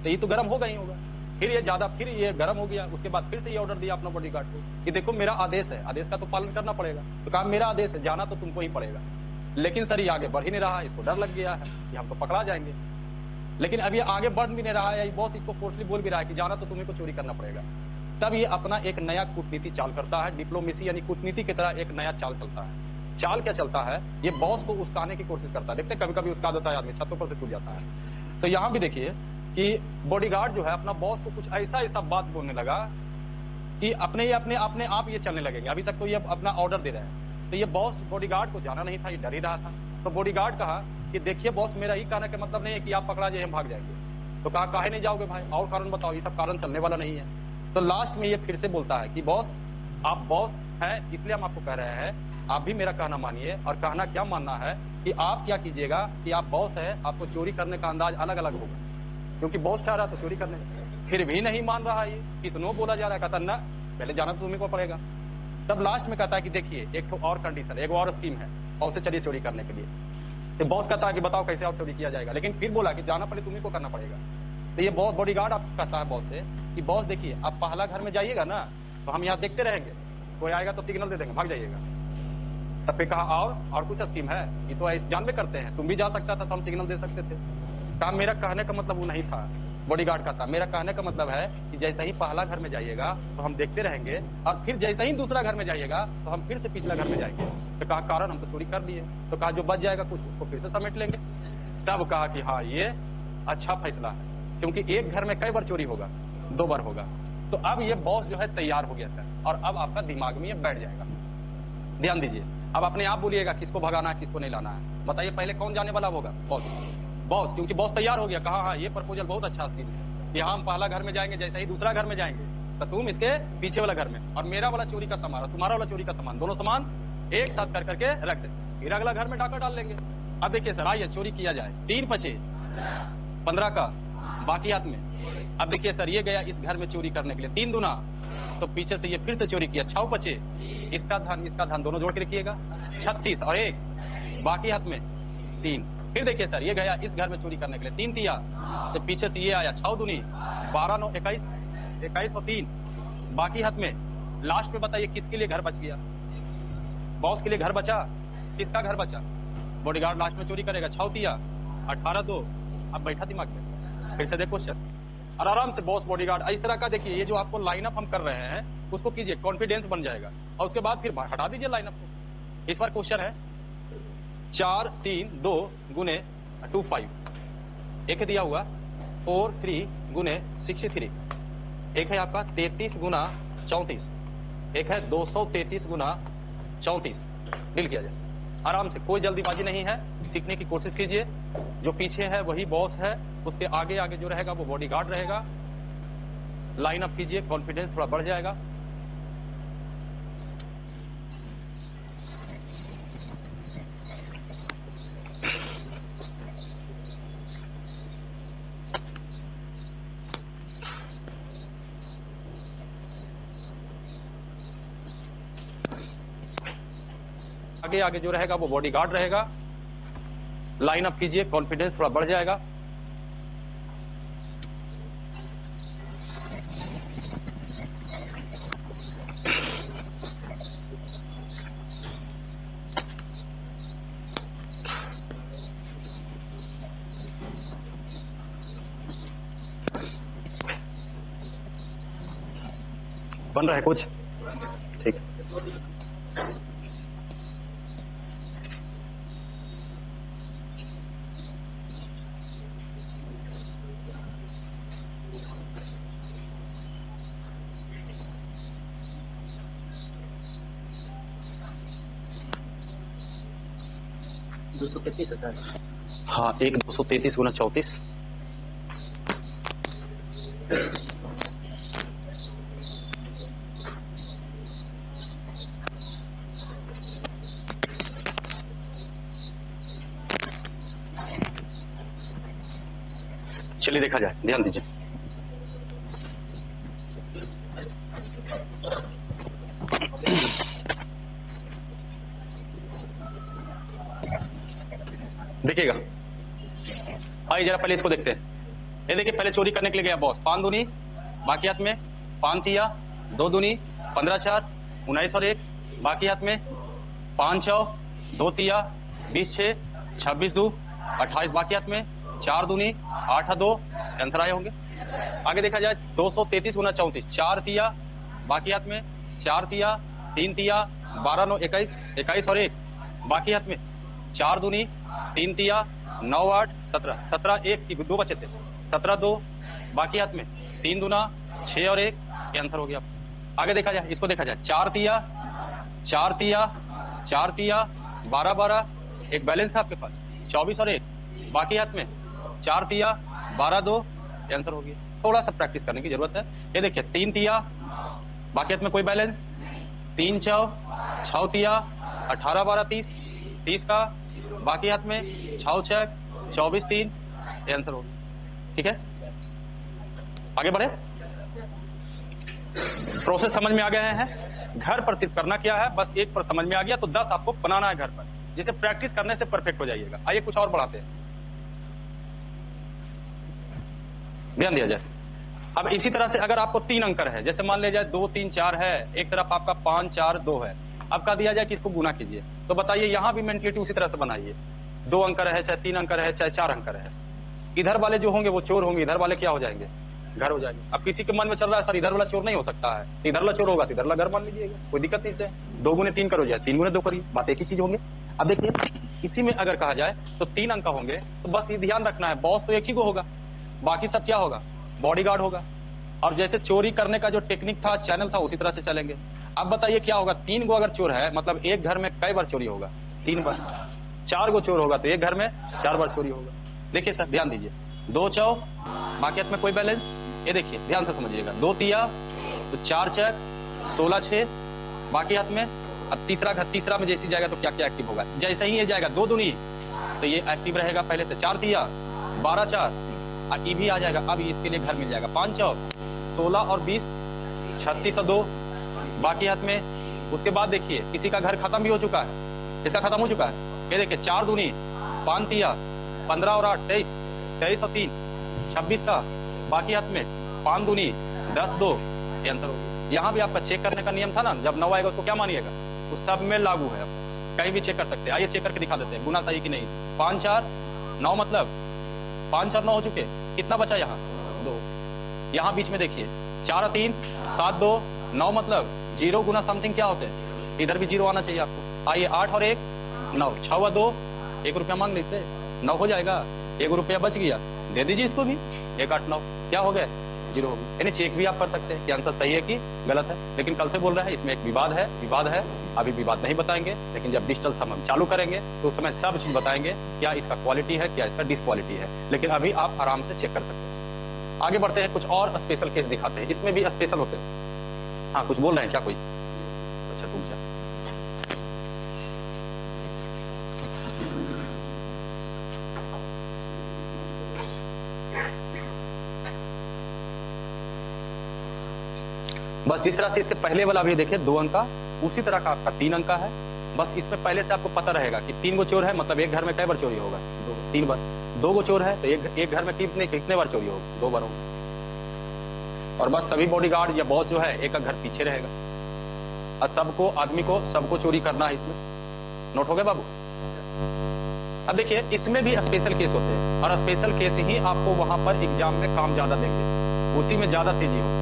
तो ये तो गर्म होगा ही होगा। फिर ये गर्म हो गया। उसके बाद फिर से ये ऑर्डर दिया अपना बॉडीगार्ड को कि देखो मेरा आदेश है, आदेश का तो पालन करना पड़ेगा। तो कहा मेरा आदेश है, जाना तो तुमको ही पड़ेगा। लेकिन सर ये आगे बढ़ ही नहीं रहा, इसको डर लग गया है कि हम तो पकड़ा जाएंगे। लेकिन अब ये आगे बढ़ भी नहीं रहा है, बॉस इसको फोर्सली बोल भी रहा है कि जाना तो तुम्हें को चोरी करना पड़ेगा। तब ये अपना एक नया कूटनीति चाल करता है, डिप्लोमेसी यानी कूटनीति की तरह एक नया चाल चलता है। चाल क्या चलता है? ये बॉस को उस्काने की कोशिश करता है। देखते कभी कभी उसका देता है आदमी, छतों पर से कूद जाता है। तो यहाँ भी देखिए कि बॉडीगार्ड जो है अपना बॉस को कुछ ऐसा बात बोलने लगा कि अपने आप ये चलने लगेंगे। अभी तक तो ये अपना ऑर्डर दे रहे हैं। तो ये बॉस बॉडीगार्ड को जाना नहीं था, ये डर ही रहा था। तो बॉडीगार्ड कहा कि देखिए बॉस, मेरा ही कहने का मतलब नहीं है कि आप पकड़ा जाए हम भाग जाएंगे। तो कहा काहे नहीं जाओगे भाई, और कारण बताओ, ये सब कारण चलने वाला नहीं है। तो लास्ट में ये फिर से बोलता है कि बॉस आप बॉस हैं, इसलिए हम आपको कह रहे हैं आप भी मेरा कहना मानिए। और कहना क्या मानना है कि आप क्या कीजिएगा कि आप बॉस है, आपको चोरी करने का अंदाज अलग अलग होगा, क्योंकि बॉस चाह रहा तो चोरी करने। फिर भी नहीं मान रहा है, ये कितनों बोला जा रहा है, कहता ना पहले जाना तो तुम्हें को पड़ेगा। तब लास्ट में कहता है कि देखिए एक और कंडीशन, एक और स्कीम है, और उसे चलिए चोरी करने के लिए। तो बॉस कहता है कि बताओ कैसे और चोरी किया जाएगा, लेकिन फिर बोला कि जाना पड़े तुम्हें को करना पड़ेगा। तो ये बॉडीगार्ड आप कहता है बॉस से कि बॉस देखिए आप पहला घर में जाइएगा ना तो हम यहाँ देखते रहेंगे, कोई आएगा तो सिग्नल दे देंगे, भाग जाइएगा। तब फिर कहा और कुछ स्कीम है? ये तो ऐसे जानबे करते हैं, तुम भी जा सकता था तो हम सिग्नल दे सकते थे। कहा मेरा कहने का मतलब वो नहीं था। बॉडीगार्ड का था, मेरा कहने का मतलब है कि जैसे ही पहला घर में जाइएगा तो हम देखते रहेंगे, और फिर जैसे ही दूसरा घर में जाइएगा तो हम फिर से पिछला घर में जाएंगे। तो कहा कारण हम तो चोरी कर लिए। तो कहा जो बच जाएगा कुछ उसको फिर से समेट लेंगे। तब कहा कि हाँ ये अच्छा फैसला है, क्योंकि एक घर में कई बार चोरी होगा? 2 बार होगा। तो अब ये बॉस जो है तैयार हो गया सर, और अब आपका दिमाग में ये बैठ जाएगा। ध्यान दीजिए, अब अपने आप बोलिएगा किसको भगाना है किसको नहीं लाना है। बताइए पहले कौन जाने वाला होगा? बॉस, क्योंकि बॉस तैयार हो गया। कहा हाँ ये प्रपोजल बहुत अच्छा स्कीम है कि हम पहला घर में जाएंगे, जैसे ही दूसरा घर में जाएंगे तो तुम इसके पीछे वाला घर में, और मेरा वाला चोरी का सामान और तुम्हारा वाला चोरी का सामान, दोनों सामान एक साथ कर करके रख दे, फिर अगला घर में डाका डाल लेंगे। अब देखिए सर आइए चोरी किया जाए। 3 पचे 15 का बाकी हाथ में। अब देखिए सर ये गया इस घर में चोरी करने के लिए, 3 दूना, तो पीछे से ये फिर से चोरी किया। 6 पचे इसका धन दोनों जोड़ के रखिएगा, 36 और 1 बाकी हाथ में 3। फिर देखिए सर ये गया इस घर में चोरी करने के लिए, 3 तिया, तो पीछे से ये आया 6 दूनी 12 9 21 21 और 3 बाकी हाथ में। लास्ट में बताइए किसके लिए घर बच गया? बॉस के लिए घर बचा किसका घर बचा? बॉडीगार्ड लास्ट में चोरी करेगा। 6 तिया 18-2। अब बैठा दिमाग में, फिर से देखो क्वेश्चन और आराम से बॉस बॉडीगार्ड इस तरह का देखिए। ये जो आपको लाइनअप हम कर रहे हैं उसको कीजिए, कॉन्फिडेंस बन जाएगा और उसके बाद फिर हटा दीजिए लाइनअप को। इस बार क्वेश्चन है 4 3 2 गुने 2 5। एक दिया हुआ 4 3 गुने 63। एक है आपका 33 गुना 34। एक है 233 गुना 34। डील किया जाए आराम से, कोई जल्दीबाजी नहीं है। सीखने की कोशिश कीजिए। जो पीछे है वही बॉस है, उसके आगे आगे जो रहेगा वो बॉडीगार्ड रहेगा। लाइन अप कीजिए, कॉन्फिडेंस थोड़ा बढ़ जाएगा। आगे आगे जो रहेगा वो बॉडीगार्ड रहेगा। लाइन अप कीजिए, कॉन्फिडेंस थोड़ा बढ़ जाएगा। बन रहा है कुछ? ठीक। हाँ, 1 233 गुना 34। चलिए देखा जाए, ध्यान दीजिए। देखिएगा, आइए जरा पहले इसको देखते हैं। ये देखिए, पहले चोरी करने के लिए गया बॉस। 5 दूनी बाकी हाथ में, 5 तिया 2 दूनी 15 4 19 और 1 बाकी हाथ में, 5 चौ 2 तिया 20 6 26 2 28 बाकी हाथ में, 4 दूनी 8 2। आंसर आए होंगे। आगे देखा जाए 233 गुना 34। 4 तिया बाकी हाथ में, 4 तिया 3 तिया 12 9 21 21 और 1 बाकी हाथ में, 4 दूनी 3 तिया 9 8 17 17 1 की 2 बचे थे, 17 2 बाकी हाथ में, 3 दूना 6 और 1। ये आंसर हो गया। आगे देखा जाए, इसको देखा जाए 4 तिया 4 तिया 4 तिया 12 12 एक बैलेंस था आपके पास, 24 और 1 बाकी हाथ में, 4 तिया 12 2। ये आंसर हो गया। थोड़ा सा प्रैक्टिस करने की जरूरत है। ये देखिए 3 तिया बाकी हाथ में कोई बैलेंस, 3 चौ 6 तिया 18 12 30 30 का बाकी हाथ में, 6 6 24 3। ये आंसर हो गया। ठीक है, आगे बढ़े। प्रोसेस समझ में आ गए हैं। घर पर सिर्फ करना क्या है, बस 1 पर समझ में आ गया तो 10 आपको बनाना है घर पर, जिसे प्रैक्टिस करने से परफेक्ट हो जाइएगा। आइए कुछ और बढ़ाते हैं, ध्यान दिया जाए। अब इसी तरह से अगर आपको 3 अंकर है, जैसे मान लिया जाए 2 3 4 है, एक तरफ आपका 5 4 2 है, अब कहा दिया जाए कि इसको गुना कीजिए, तो बताइए यहां भी मेंटलिटी उसी तरह से बनाइए। 2 अंकर है, चाहे 3 अंकर है, चाहे 4 अंकर है। इधर वाले जो होंगे वो चोर होंगे, इधर वाले क्या हो जाएंगे, घर हो जाएंगे। अब किसी के मन में चल रहा है सर इधर वाला चोर नहीं हो सकता है, इधर वाला चोर होगा तो इधर वाला घर मान लीजिएगा, कोई दिक्कत नहीं से। 2 गुने 3 करो जाए, 3 गुने 2 करिए, बात एक ही चीज होंगे। अब देखिए, इसी में अगर कहा जाए तो 3 अंक होंगे, तो बस ये ध्यान रखना है बॉस तो एक ही को होगा, बाकी सब क्या होगा, बॉडीगार्ड होगा। और जैसे चोरी करने का जो टेक्निक था, चैनल था, उसी तरह से चलेंगे। अब बताइए क्या होगा, 3 गो अगर चोर है, मतलब एक घर में कई बार चोरी होगा, 3 बार। 4 गो चोर होगा तो एक घर में 4 बार चोरी होगा। देखिए सर ध्यान दीजिए, 2 चौ बाकी हाथ में कोई बैलेंस, ये देखिए ध्यान से समझिएगा, 2 तिया तो 4 चक 16 6 बाकी हाथ में। अब तीसरा में जैसी जाएगा तो क्या क्या एक्टिव होगा, जैसे ही ये जाएगा 2 दूनी तो ये एक्टिव रहेगा पहले से, 4 तिया 12 4 और ये भी आ जाएगा। अब इसके लिए घर मिल जाएगा, 5 चौ 16 और 20 36 और 2 बाकी हाथ में। उसके बाद देखिए किसी का घर खत्म भी हो चुका है, इसका खत्म हो चुका है। ये देखिए 4 दूनी 5 तिया 15 और 8 23 23 और 3 26 का बाकी हाथ में, 5 दूनी 10 2। ये आंसर हो गया। यहाँ भी आपका चेक करने का नियम था ना, जब 9 आएगा उसको क्या मानिएगा, तो सब में लागू है। कहीं भी चेक कर सकते हैं। आइए चेक करके दिखा देते हैं गुना सही कि नहीं। 5 4 9, मतलब 5 4 9 हो चुके। कितना बचा यहाँ? 2। यहाँ बीच में देखिए 4 और 3 7 2 9, मतलब 0 गुना समथिंग क्या होते हैं? इधर भी 0 आना चाहिए आपको। आइए 8 और 1 9, 6 व 2 1 रुपया मांग ली से 9 हो जाएगा। 1 रुपया बच गया, दे दीजिए इसको भी। 1 8 9 क्या हो गया? 0 हो गया। यानी चेक भी आप कर सकते हैं कि आंसर सही है कि गलत है। लेकिन कल से बोल रहे हैं इसमें एक विवाद है। अभी विवाद नहीं बताएंगे, लेकिन जब डिजिटल सम हम चालू करेंगे तो उस समय सब चीज बताएंगे, क्या इसका क्वालिटी है, क्या इसका डिसक्वालिटी है। लेकिन अभी आप आराम से चेक कर सकते हैं। आगे बढ़ते हैं, कुछ और स्पेशल केस दिखाते हैं। इसमें भी स्पेशल होते हैं। हाँ, कुछ बोल रहे हैं क्या कोई? अच्छा तुम क्या? बस जिस तरह से इसके पहले वाला भी देखिए 2 अंक का, उसी तरह का आपका 3 अंक का है। बस इसमें पहले से आपको पता रहेगा कि 3 गो चोर है, मतलब एक घर में कई बार चोरी होगा? 3 बार। 2 गो चोर है तो एक घर में कितने बार चोरी होगा? 2 बार होगा। और बस सभी बॉडीगार्ड या बॉस जो है एक घर पीछे रहेगा, और सबको आदमी को सबको चोरी करना है। इसमें नोट हो गया बाबू? अब देखिए इसमें भी स्पेशल केस होते हैं, और स्पेशल केस ही आपको वहां पर एग्जाम में काम ज्यादा देंगे, उसी में ज्यादा तेजी हो।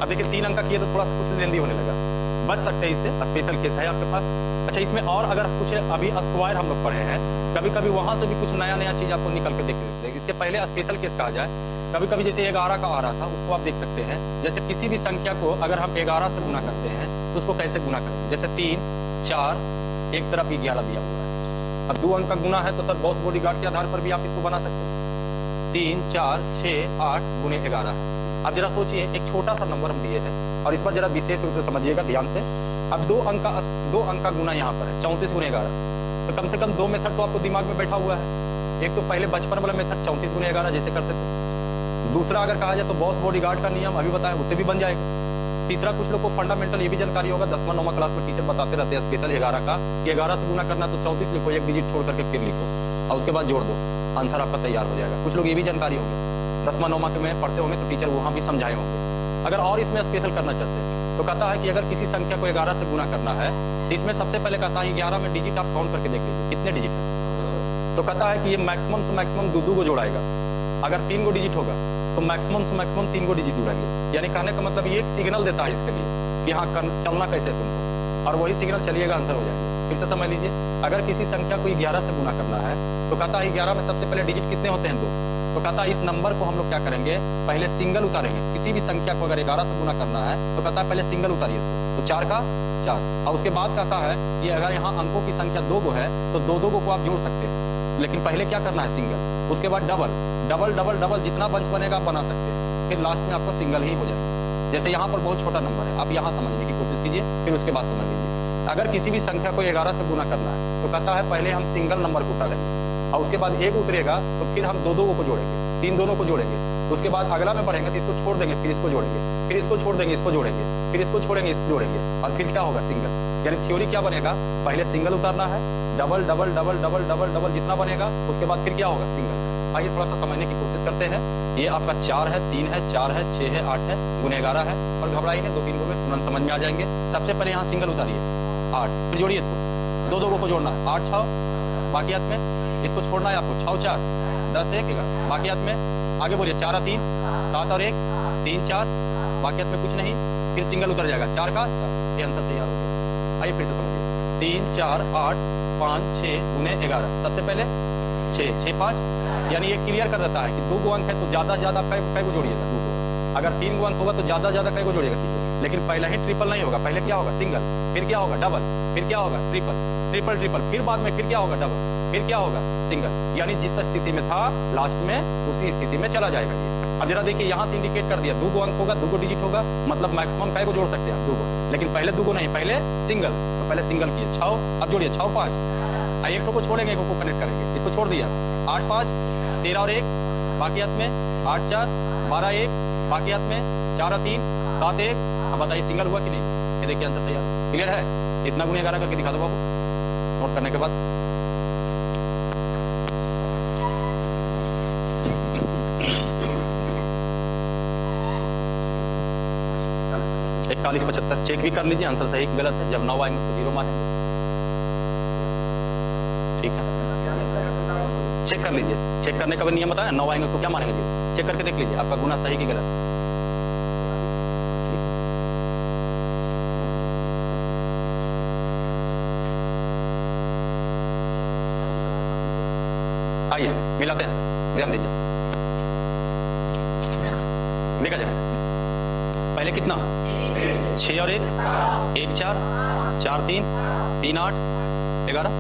अब देखिए 3 अंक का किए तो थोड़ा सा कुछ लेंदी होने लगा, बच सकते हैं इससे। स्पेशल केस है आपके पास। अच्छा, इसमें और अगर कुछ अभी स्क्वायर हम लोग पढ़े हैं, कभी कभी वहां से भी कुछ नया चीज आपको निकल के देखते हैं। इसके पहले स्पेशल केस कहा जाए, कभी कभी जैसे 11 का आ रहा था, उसको आप देख सकते हैं। जैसे किसी भी संख्या को अगर हम 11 से गुना करते हैं तो उसको कैसे गुना करते हैं? जैसे 3 4, एक तरफ 11 दिया हुआ है। अब 2 अंक का गुना है तो सर बॉस बॉडीगार्ड के आधार पर भी आप इसको बना सकते हैं। 3 4 6 8 गुने 11। अब जरा सोचिए, एक छोटा सा नंबर हम दिए हैं, और इस बार जरा विशेष रूप से समझिएगा ध्यान से। अब 2 अंक का गुना यहाँ पर है 34 गुने 11। तो कम से कम 2 मेथड तो आपको दिमाग में बैठा हुआ है। एक तो पहले बचपन वाला मेथड 34 गुने 11 जैसे करते थे। दूसरा अगर कहा जाए तो बॉस बॉडीगार्ड का नियम अभी बताया, उसे भी बन जाएगा। तीसरा कुछ लोग को फंडामेंटल ये भी जानकारी होगा, 10वां 9वां क्लास में टीचर बताते रहते हैं स्पेशल 11 का, कि 11 से गुना करना तो 34 लिखो, एक डिजिट छोड़ करके फिर लिखो, और उसके बाद जोड़ दो, आंसर आपका तैयार हो जाएगा। कुछ लोग ये भी जानकारी होंगे, 10वां 9वां के में पढ़ते होंगे तो टीचर वहां भी समझाए होंगे। अगर और इसमें स्पेशल करना चाहते हैं तो कहता है कि अगर किसी संख्या को 11 से गुना करना है, इसमें सबसे पहले कहता है 11 में डिजिट आप काउंट करके देख लीजिए कितने डिजिट है। तो कहता है कि ये मैक्सिमम से मैक्सिमम 2 को जोड़ाएगा। अगर 3 गो डिजिट होगा तो मैक्सिमम से मैक्सिमम 3 गो डिजिट जोड़ेंगे। यानी कहने का मतलब ये एक सिग्नल देता है इसके लिए कि हाँ चलना कैसे तुमको, और वही सिग्नल चलिएगा, आंसर हो जाएगा। फिर से समझ लीजिए, अगर किसी संख्या को 11 से गुना करना है तो कहता है 11 में सबसे पहले डिजिट कितने होते हैं? 2। तो कहता है इस नंबर को हम लोग क्या करेंगे, पहले सिंगल उतारेंगे। किसी भी संख्या को अगर 11 से गुना करना है तो कहता है पहले सिंगल उतारिए इसको, तो 4 का 4। और उसके बाद कहता है कि अगर यहाँ अंकों की संख्या 2 गो है तो 2 को आप जोड़ सकते हैं, लेकिन पहले क्या करना है? सिंगल। उसके बाद डबल डबल डबल डबल, जितना बंच बनेगा आप बना सकते हैं, फिर लास्ट में आपका सिंगल ही हो जाएगा। जैसे यहाँ पर बहुत छोटा नंबर है, आप यहाँ समझने की कोशिश कीजिए, फिर उसके बाद समझ लीजिए। अगर किसी भी संख्या को 11 से गुना करना है तो कहता है पहले हम सिंगल नंबर को उतारेंगे, और उसके बाद 1 उतरेगा तो फिर हम 2 को जोड़ेंगे, 3 दोनों को जोड़ेंगे। उसके बाद अगला में बढ़ेंगे तो इसको छोड़ देंगे, फिर इसको जोड़ेंगे, फिर इसको छोड़ देंगे, इसको जोड़ेंगे, फिर इसको छोड़ेंगे, इसको जोड़ेंगे, और फिर क्या होगा? सिंगल। यानी थ्योरी क्या बनेगा, पहले सिंगल उतारना है, double double double double double double जितना बनेगा, उसके बाद फिर क्या होगा? सिंगल। आइए थोड़ा सा समझने की कोशिश करते हैं। ये आपका 4 है, 3 है, 4 है, 6 है, 8 है, गुने 11 है, और घबराई है 2-3 में तुरंत समझ में आ जाएंगे। सबसे पहले यहाँ सिंगल उतारिए 8, फिर जोड़िए इसको, 2 को जोड़ना है, 8 6 बाकियात में, इसको छोड़ना है आपको 6 4 10 1 11 बाकियात में। आगे बोलिए 4 और 3 7 और 1 3 4 बाकियात में कुछ नहीं, फिर सिंगल उतर जाएगा 4 का 4, ये आंसर तैयार हो गया। आइए फिर से समझिए, 3 4 8 5 6 गुने 11। सबसे पहले 6 6 5, यानी ये क्लियर कर देता है कि 2 गो अंक है तो ज्यादा से ज्यादा कै को जोड़िएगा 2 को। अगर 3 गो अंक होगा तो ज्यादा ज्यादा कै को जोड़िएगा 3 को। लेकिन पहले ही ट्रिपल नहीं होगा, पहले क्या होगा? सिंगल, फिर क्या होगा? डबल, फिर क्या होगा? ट्रिपल, ट्रिपल ट्रिपल, फिर बाद में फिर क्या होगा? डबल, फिर क्या होगा? सिंगल। यानी जिस स्थिति में था लास्ट में उसी स्थिति में चला जाएगा ये। अब जरा देखिए यहाँ से इंडिकेट कर दिया, 2 गो अंक होगा, 2 गो डिजिट होगा, मतलब मैक्सिमम कै को जोड़ सकते हैं 2 को। लेकिन पहले 2 को नहीं, पहले सिंगल, तो पहले सिंगल किए 6। अब जोड़िए 6 5, एक को छोड़ेंगे, एक को कनेक्ट करेंगे, इसको छोड़ दिया 8 5 13 और 1 बाकियात में, 8 4 12 1 बाकियात में, 4 और 3 7 1। अब बताइए सिंगल हुआ कि नहीं? ये देखिए आंसर तैयार। क्लियर है? इतना गुने 11 करके दिखा दो बाबू, नोट करने के बाद। एक 41 75 चेक भी कर लीजिए, आंसर सही गलत है। जब 9 आएंगे तो 0 मानेंगे। ठीक है, चेक कर लीजिए। चेक करने का भी नियम बताया, 9 आएंगे तो क्या मानेंगे जी? चेक करके देख लीजिए आपका गुना सही कि गलत। आइए मिलाते हैं सर, ध्यान दीजिए। देखा जाए पहले कितना, 6 और 1, 1 4, 4 3, 3 8, 11,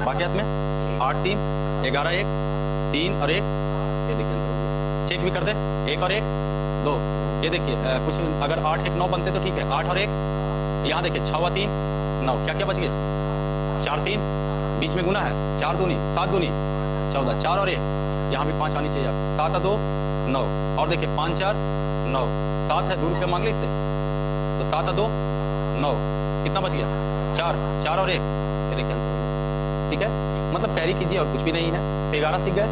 बाकी हाथ में 8 3, 11 1, 3 और 1, ये देखिए चेक भी कर दे, 1 और 1 2, ये देखिए कुछ अगर 8 1 9 बनते तो ठीक है, 8 और 1, यहाँ देखिए 6 और 3 9, क्या क्या बच गए, 4 3, बीच में गुना है, 4 दूनी 7 दूनी 14, 4 और 1, यहाँ भी 5 आनी चाहिए, 7 और 2 9, और देखिए 5 4 9, 7 है, 2 रुपये मांग ली इससे, तो 7 और 2 9, कितना बच गया, 4 4 और 1, ये देखिए, ठीक है, मतलब कैरी कीजिए और कुछ भी नहीं है। 11 सीख गए।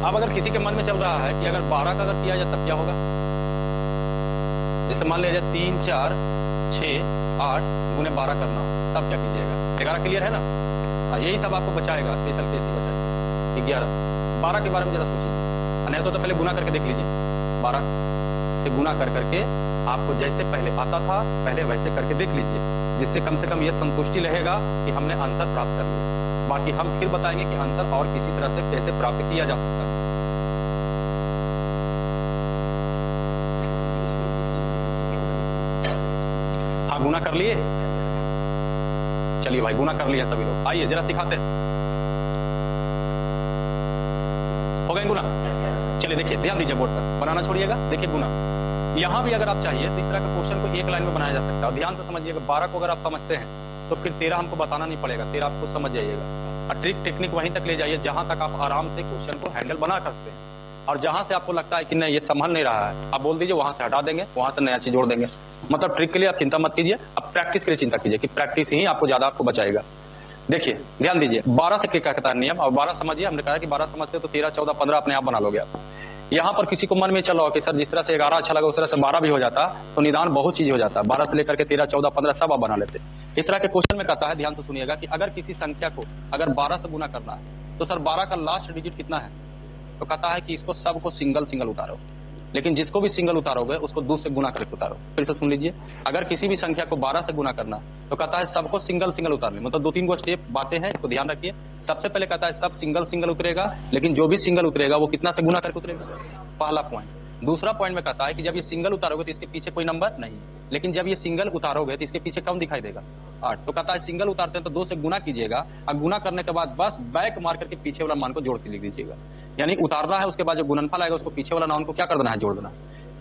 अब अगर किसी के मन में चल रहा है कि अगर 12 का अगर किया जाए तब क्या होगा, जैसे मान लिया जाए 3 4 6 8 गुने 12 करना हो, तब क्या कीजिएगा, 11 क्लियर है ना, यही सब आपको बचाएगा, स्पेशल केस ही बचाएगा। 11 12 के बारे में जरा सोचिए, नहीं तो पहले गुना करके देख लीजिए, 12 से गुना कर करके आपको जैसे पहले आता था पहले वैसे करके देख लीजिए, जिससे कम से कम ये संतुष्टि रहेगा कि हमने आंसर प्राप्त कर लिया। बाकी हम फिर बताएंगे कि आंसर और किसी तरह से कैसे प्राप्त किया जा सकता है। हाँ गुना कर लिए, चलिए भाई गुना कर लिया सभी लोग, आइए जरा सिखाते हैं, हो गए गुना। चलिए देखिए ध्यान दीजिए, बोर्ड पर बनाना छोड़िएगा, देखिए गुना। यहाँ भी अगर आप चाहिए तो इस तरह का क्वेश्चन को एक लाइन में बनाया जा सकता है, और ध्यान से समझिएगा, 12 को अगर आप समझते हैं तो फिर 13 हमको बताना नहीं पड़ेगा, 13 आप खुद समझ जाइएगा, और ट्रिक टेक्निक वहीं तक ले जाइए जहां तक आप आराम से क्वेश्चन को हैंडल बना सकते हैं, और जहां से आपको लगता है कि नहीं ये संभल नहीं रहा है, आप बोल दीजिए, वहां से हटा देंगे, वहां से नया चीज जोड़ देंगे। मतलब ट्रिक के लिए आप चिंता मत कीजिए, अब प्रैक्टिस के लिए चिंता कीजिए कि प्रैक्टिस ही आपको ज्यादा आपको बचाएगा। देखिए ध्यान दीजिए, 12 से क्या कहता है नियम, और 12 समझिए, हमने कहा कि 12 समझते तो 13 14 15 अपने आप बना लोगे आप। यहाँ पर किसी को मन में चलो कि सर जिस तरह से 11 अच्छा लगा उस तरह से 12 भी हो जाता तो निदान बहुत चीज हो जाता, 12 से लेकर के 13 14 15 सब आप बना लेते। इस तरह के क्वेश्चन में कहता है, ध्यान से सुनिएगा, कि अगर किसी संख्या को अगर 12 से गुना करना है तो सर 12 का लास्ट डिजिट कितना है, तो कहता है कि इसको सबको सिंगल सिंगल उतारो, लेकिन जिसको भी सिंगल उतारोगे उसको 2 से गुना करके उतारो। फिर से सुन लीजिए, अगर किसी भी संख्या को 12 से गुना करना तो कहता है सबको सिंगल सिंगल उतारने, मतलब 2 3 गो स्टेप बातें हैं, इसको ध्यान रखिए। सबसे पहले कहता है सब सिंगल सिंगल उतरेगा, लेकिन जो भी सिंगल उतरेगा वो कितना से गुना करके उतरेगा, पहला पॉइंट। दूसरा पॉइंट में कहता है कि जब ये सिंगल उतारोगे तो इसके पीछे कोई नंबर नहीं, लेकिन जब ये सिंगल उतारोगे तो इसके पीछे कम दिखाई देगा, 8। तो कहता है सिंगल उतारते हैं तो 2 से गुना कीजिएगा, और गुना करने के बाद बस बैक मार करके पीछे वाला मान को जोड़ के लिख दीजिएगा, यानी उतारना है, उसके बाद जो गुणनफल आएगा उसको पीछे वाला मान को क्या कर देना है, जोड़ देना।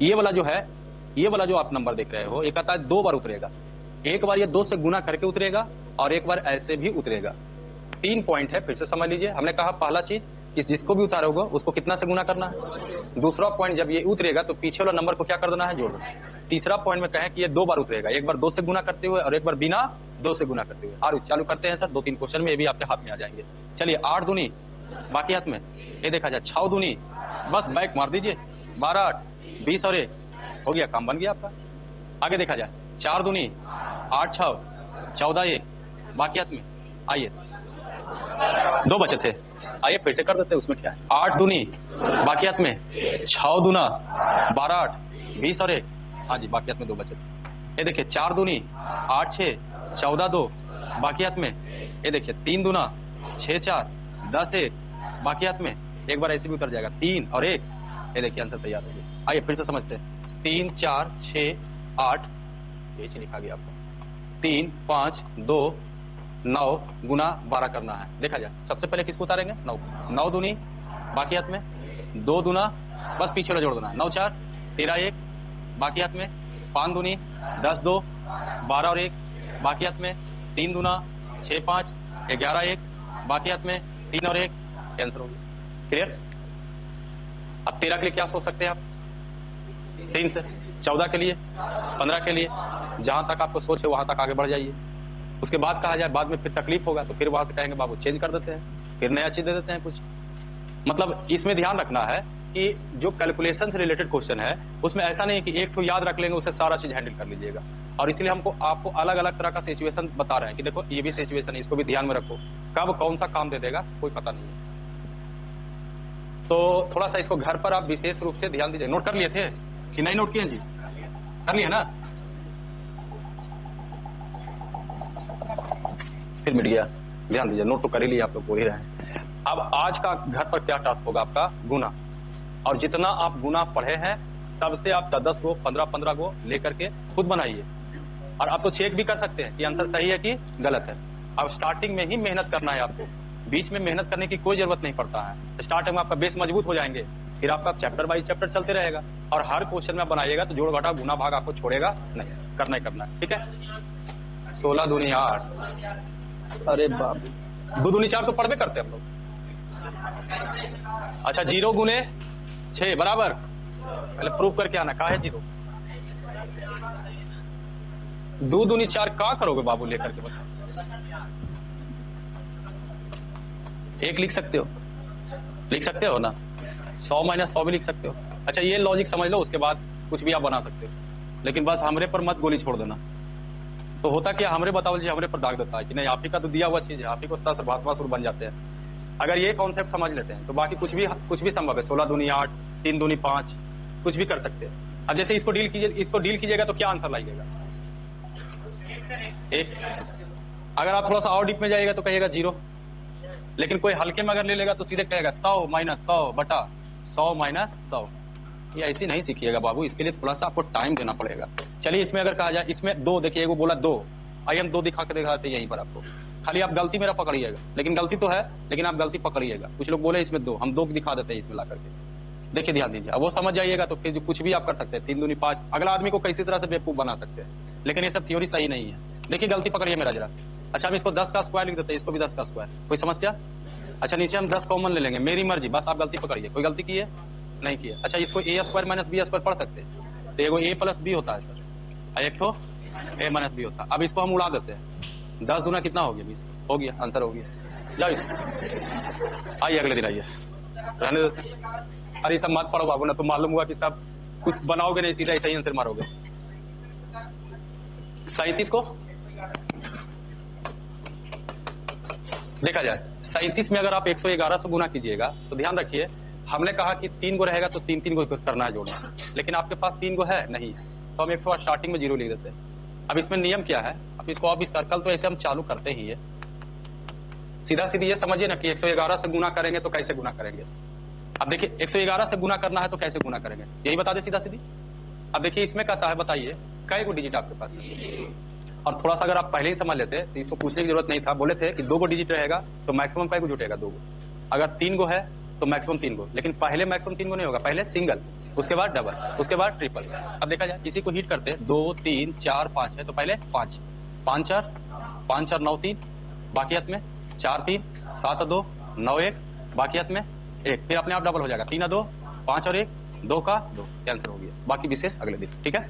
ये वाला जो है, ये वाला जो आप नंबर देख रहे हो, ये कहता है 2 बार उतरेगा, एक बार ये 2 से गुना करके उतरेगा और एक बार ऐसे भी उतरेगा। 3 पॉइंट है, फिर से समझ लीजिए। हमने कहा पहला चीज कि जिसको भी उतारोगे उसको कितना से गुना करना है। दूसरा पॉइंट, जब ये उतरेगा तो पीछे वाला नंबर को क्या कर देना है, जोड़ देना। तीसरा पॉइंट में कहें कि ये 2 बार उतरेगा, एक बार 2 से गुना करते हुए और एक बार बिना 2 से गुना करते हुए। और चालू करते हैं सर, 2-3 क्वेश्चन में ये भी आपके हाथ में आ जाएंगे। चलिए 8 दूनी, बाकी हाथ में ये देखा जाए 6 दूनी, बस बैक मार दीजिए, 12 8 20 और 1 हो गया, काम बन गया आपका। आगे देखा जाए 4 दूनी 8 6 14 1, बाकी हाथ में आइए 2 बचे थे, आइए फिर से कर देते हैं, उसमें क्या है। 8 दूनी, बाकी हाथ में 6 दूना 12 8 20 और 1, हाँ जी बाकी हाथ में 2 बचे थे। ये देखिए 4 दूनी 8 6 14 2, बाकी हाथ में ये देखिए 3 दूना 6 4 10 1, बाकी हाथ में एक बार ऐसे भी उतर जाएगा 3 और 1, ये देखिए आंसर तैयार हो गया। आइए फिर से समझते हैं, 3 4 6 8, ये लिखा गया आपको, 3 5 2 9 गुना 12 करना है। देखा जाए सबसे पहले किसको उतारेंगे, 9 9 दूनी, बाकी हाथ में 2 दूना, बस पीछे वाला जोड़ देना, 9 4 13 1, बाकी हाथ में 5 दूनी 10 2 12 और 1, बाकी हाथ में 3 दूना 6 5 11 1, बाकी हाथ में 3 और 1, कैंसिल हो गया। क्लियर। अब 13 के लिए क्या सोच सकते हैं आप, 3 से 14 के लिए 15 के लिए, जहां तक आपको सोच है वहां तक आगे बढ़ जाइए। उसके बाद कहा जाए बाद में फिर तकलीफ होगा तो फिर वहां से कहेंगे बाबू चेंज कर देते हैं, फिर नया चीज दे देते हैं कुछ। मतलब इसमें ध्यान रखना है कि जो कैलकुलेशन से रिलेटेड क्वेश्चन है उसमें ऐसा नहीं कि एक तो याद रख लेंगे उससे सारा चीज हैंडल कर लीजिएगा, और इसलिए हमको आपको अलग अलग तरह का सिचुएशन बता रहे हैं कि देखो ये भी सिचुएशन है, इसको भी ध्यान में रखो, कब कौन सा काम दे देगा कोई पता नहीं है। तो थोड़ा सा इसको घर पर आप विशेष रूप से ध्यान दीजिए। नोट कर लिए थे कि नहीं नोट किए जी? कर लिए ना? फिर मिट गया, ध्यान दीजिए, नोट तो कर ही लिया आप लोग, बोल ही रहे हैं। अब आज का घर पर क्या टास्क होगा आपका? गुना। और जितना आप गुना पढ़े हैं सबसे आप 10 गो 15 गो लेकर के खुद बनाइए, और आप तो चेक भी कर सकते हैं कि आंसर सही है कि गलत है। अब स्टार्टिंग में ही मेहनत करना है आपको, बीच में मेहनत करने की कोई जरूरत नहीं पड़ता है। स्टार्टिंग में आपका बेस मजबूत हो जाएंगे, फिर आपका चैप्टर बाई चैप्टर चलते रहेगा, और हर क्वेश्चन में बनाइएगा तो जोड़ घटा गुना भाग आपको छोड़ेगा नहीं, करना ही करना है। ठीक है? 16 दूनी 8, अरे बाप, 2 दूनी 4 तो पढ़वे करते हैं हम लोग। अच्छा, 0 गुने 6 बराबर, पहले प्रूफ करके आना का है 0। 2 दूनी 4 का करोगे बाबू लेकर के बताओ? 1 लिख सकते हो, लिख सकते हो ना? 100 माइनस 100 भी लिख सकते हो। अच्छा, ये लॉजिक समझ लो, उसके बाद कुछ भी आप बना सकते हो, लेकिन बस हमरे पर मत गोली छोड़ देना। तो होता क्या, हमरे बताओ जी, हमरे पर दाग देता है कि नहीं, आप ही का तो दिया हुआ चीज है, आप ही को शस्त्र भाषासुर बन जाते हैं। अगर ये कॉन्सेप्ट समझ लेते हैं तो बाकी कुछ भी संभव है। 16 दूनी 8, 3 दूनी 5, कुछ भी कर सकते हैं। अब जैसे इसको डील कीजिएगा तो क्या आंसर लाइएगा? 1। अगर आप थोड़ा सा और डीप में जाइएगा तो कहिएगा 0, लेकिन कोई हल्के में अगर ले लेगा तो सीधे कहेगा 100 माइनस 100 बटा 100 माइनस 100। ये ऐसे नहीं सीखिएगा बाबू, इसके लिए थोड़ा सा आपको टाइम देना पड़ेगा। चलिए, इसमें अगर कहा जाए, इसमें 2 देखिए, वो बोला 2, आइए हम 2 दिखा के दिखाते हैं यहीं पर आपको। खाली आप गलती मेरा पकड़िएगा, लेकिन गलती तो है, लेकिन आप गलती पकड़िएगा। कुछ लोग बोले इसमें 2, हम 2 दिखा देते हैं इसमें ला करके। देखिए, ध्यान दीजिए, अब वो समझ जाइएगा तो फिर जो कुछ भी आप कर सकते हैं। 3 दूनी 5, अगला आदमी को किसी तरह से बेवकूफ बना सकते हैं, लेकिन ये सब थ्योरी सही नहीं है। देखिए, गलती पकड़िए मेरा जरा। अच्छा, हम इसको 10 का स्क्वायर लिख देते हैं, इसको भी 10 का स्क्वायर, कोई समस्या? अच्छा, नीचे हम 10 कॉमन ले लेंगे, मेरी मर्जी, बस आप गलती पकड़िए। कोई गलती की है? नहीं की है। अच्छा, इसको a square minus b square पढ़ सकते हैं, तो एगो a प्लस b होता है सर, और एक तो a माइनस b होता है। अब इसको हम उड़ा देते हैं, 10 दूना कितना हो गया? 20 हो गया, आंसर हो गया। जाओ इसको, आइए अगले दिन आइए, रहने देते हैं। अरे सब मत पढ़ो बाबू, ना तो मालूम हुआ कि सब कुछ बनाओगे नहीं, सीधा ऐसा ही आंसर मारोगे। 37 को देखा जाए, 37 में अगर आप 111 से गुना कीजिएगा तो ध्यान रखिए, हमने कहा कि 3 गो रहेगा तो 3 गो करना है जोड़ना, लेकिन आपके पास 3 गो है नहीं, तो हम एक बार स्टार्टिंग में 0 लिख देते हैं। अब इसमें नियम क्या है, अब इसको आप इस कल तो ऐसे हम चालू करते ही है, सीधा सीधी ये समझिए ना कि 111 से गुना करेंगे तो कैसे गुना करेंगे। अब देखिए, 111 से गुना करना है तो कैसे गुना करेंगे, यही बता दे सीधा सीधी। अब देखिए, इसमें कहता है बताइए कई गो डिजिट आपके पास है, और थोड़ा सा अगर आप पहले ही समझ लेते तो इसको पूछने की जरूरत नहीं था। बोले थे कि 2 गो डिजिट रहेगा तो मैक्सिमम कई गो जुटेगा? 2 गो। अगर 3 गो है तो मैक्सिमम 3 गो, लेकिन पहले मैक्सिमम 3 गो नहीं होगा, पहले सिंगल, उसके बाद डबल, उसके बाद ट्रिपल। अब देखा जाए, इसी को हीट करते 2 3 4 5 है, तो पहले 5 5 4 5 4 9 3, बाकी में 4 3 7 2 9 1, बाकी में 1, फिर अपने आप डबल हो जाएगा, 3 2 5 और 1 2 का 2, कैंसिल हो गया। बाकी विशेष अगले दिन, ठीक है।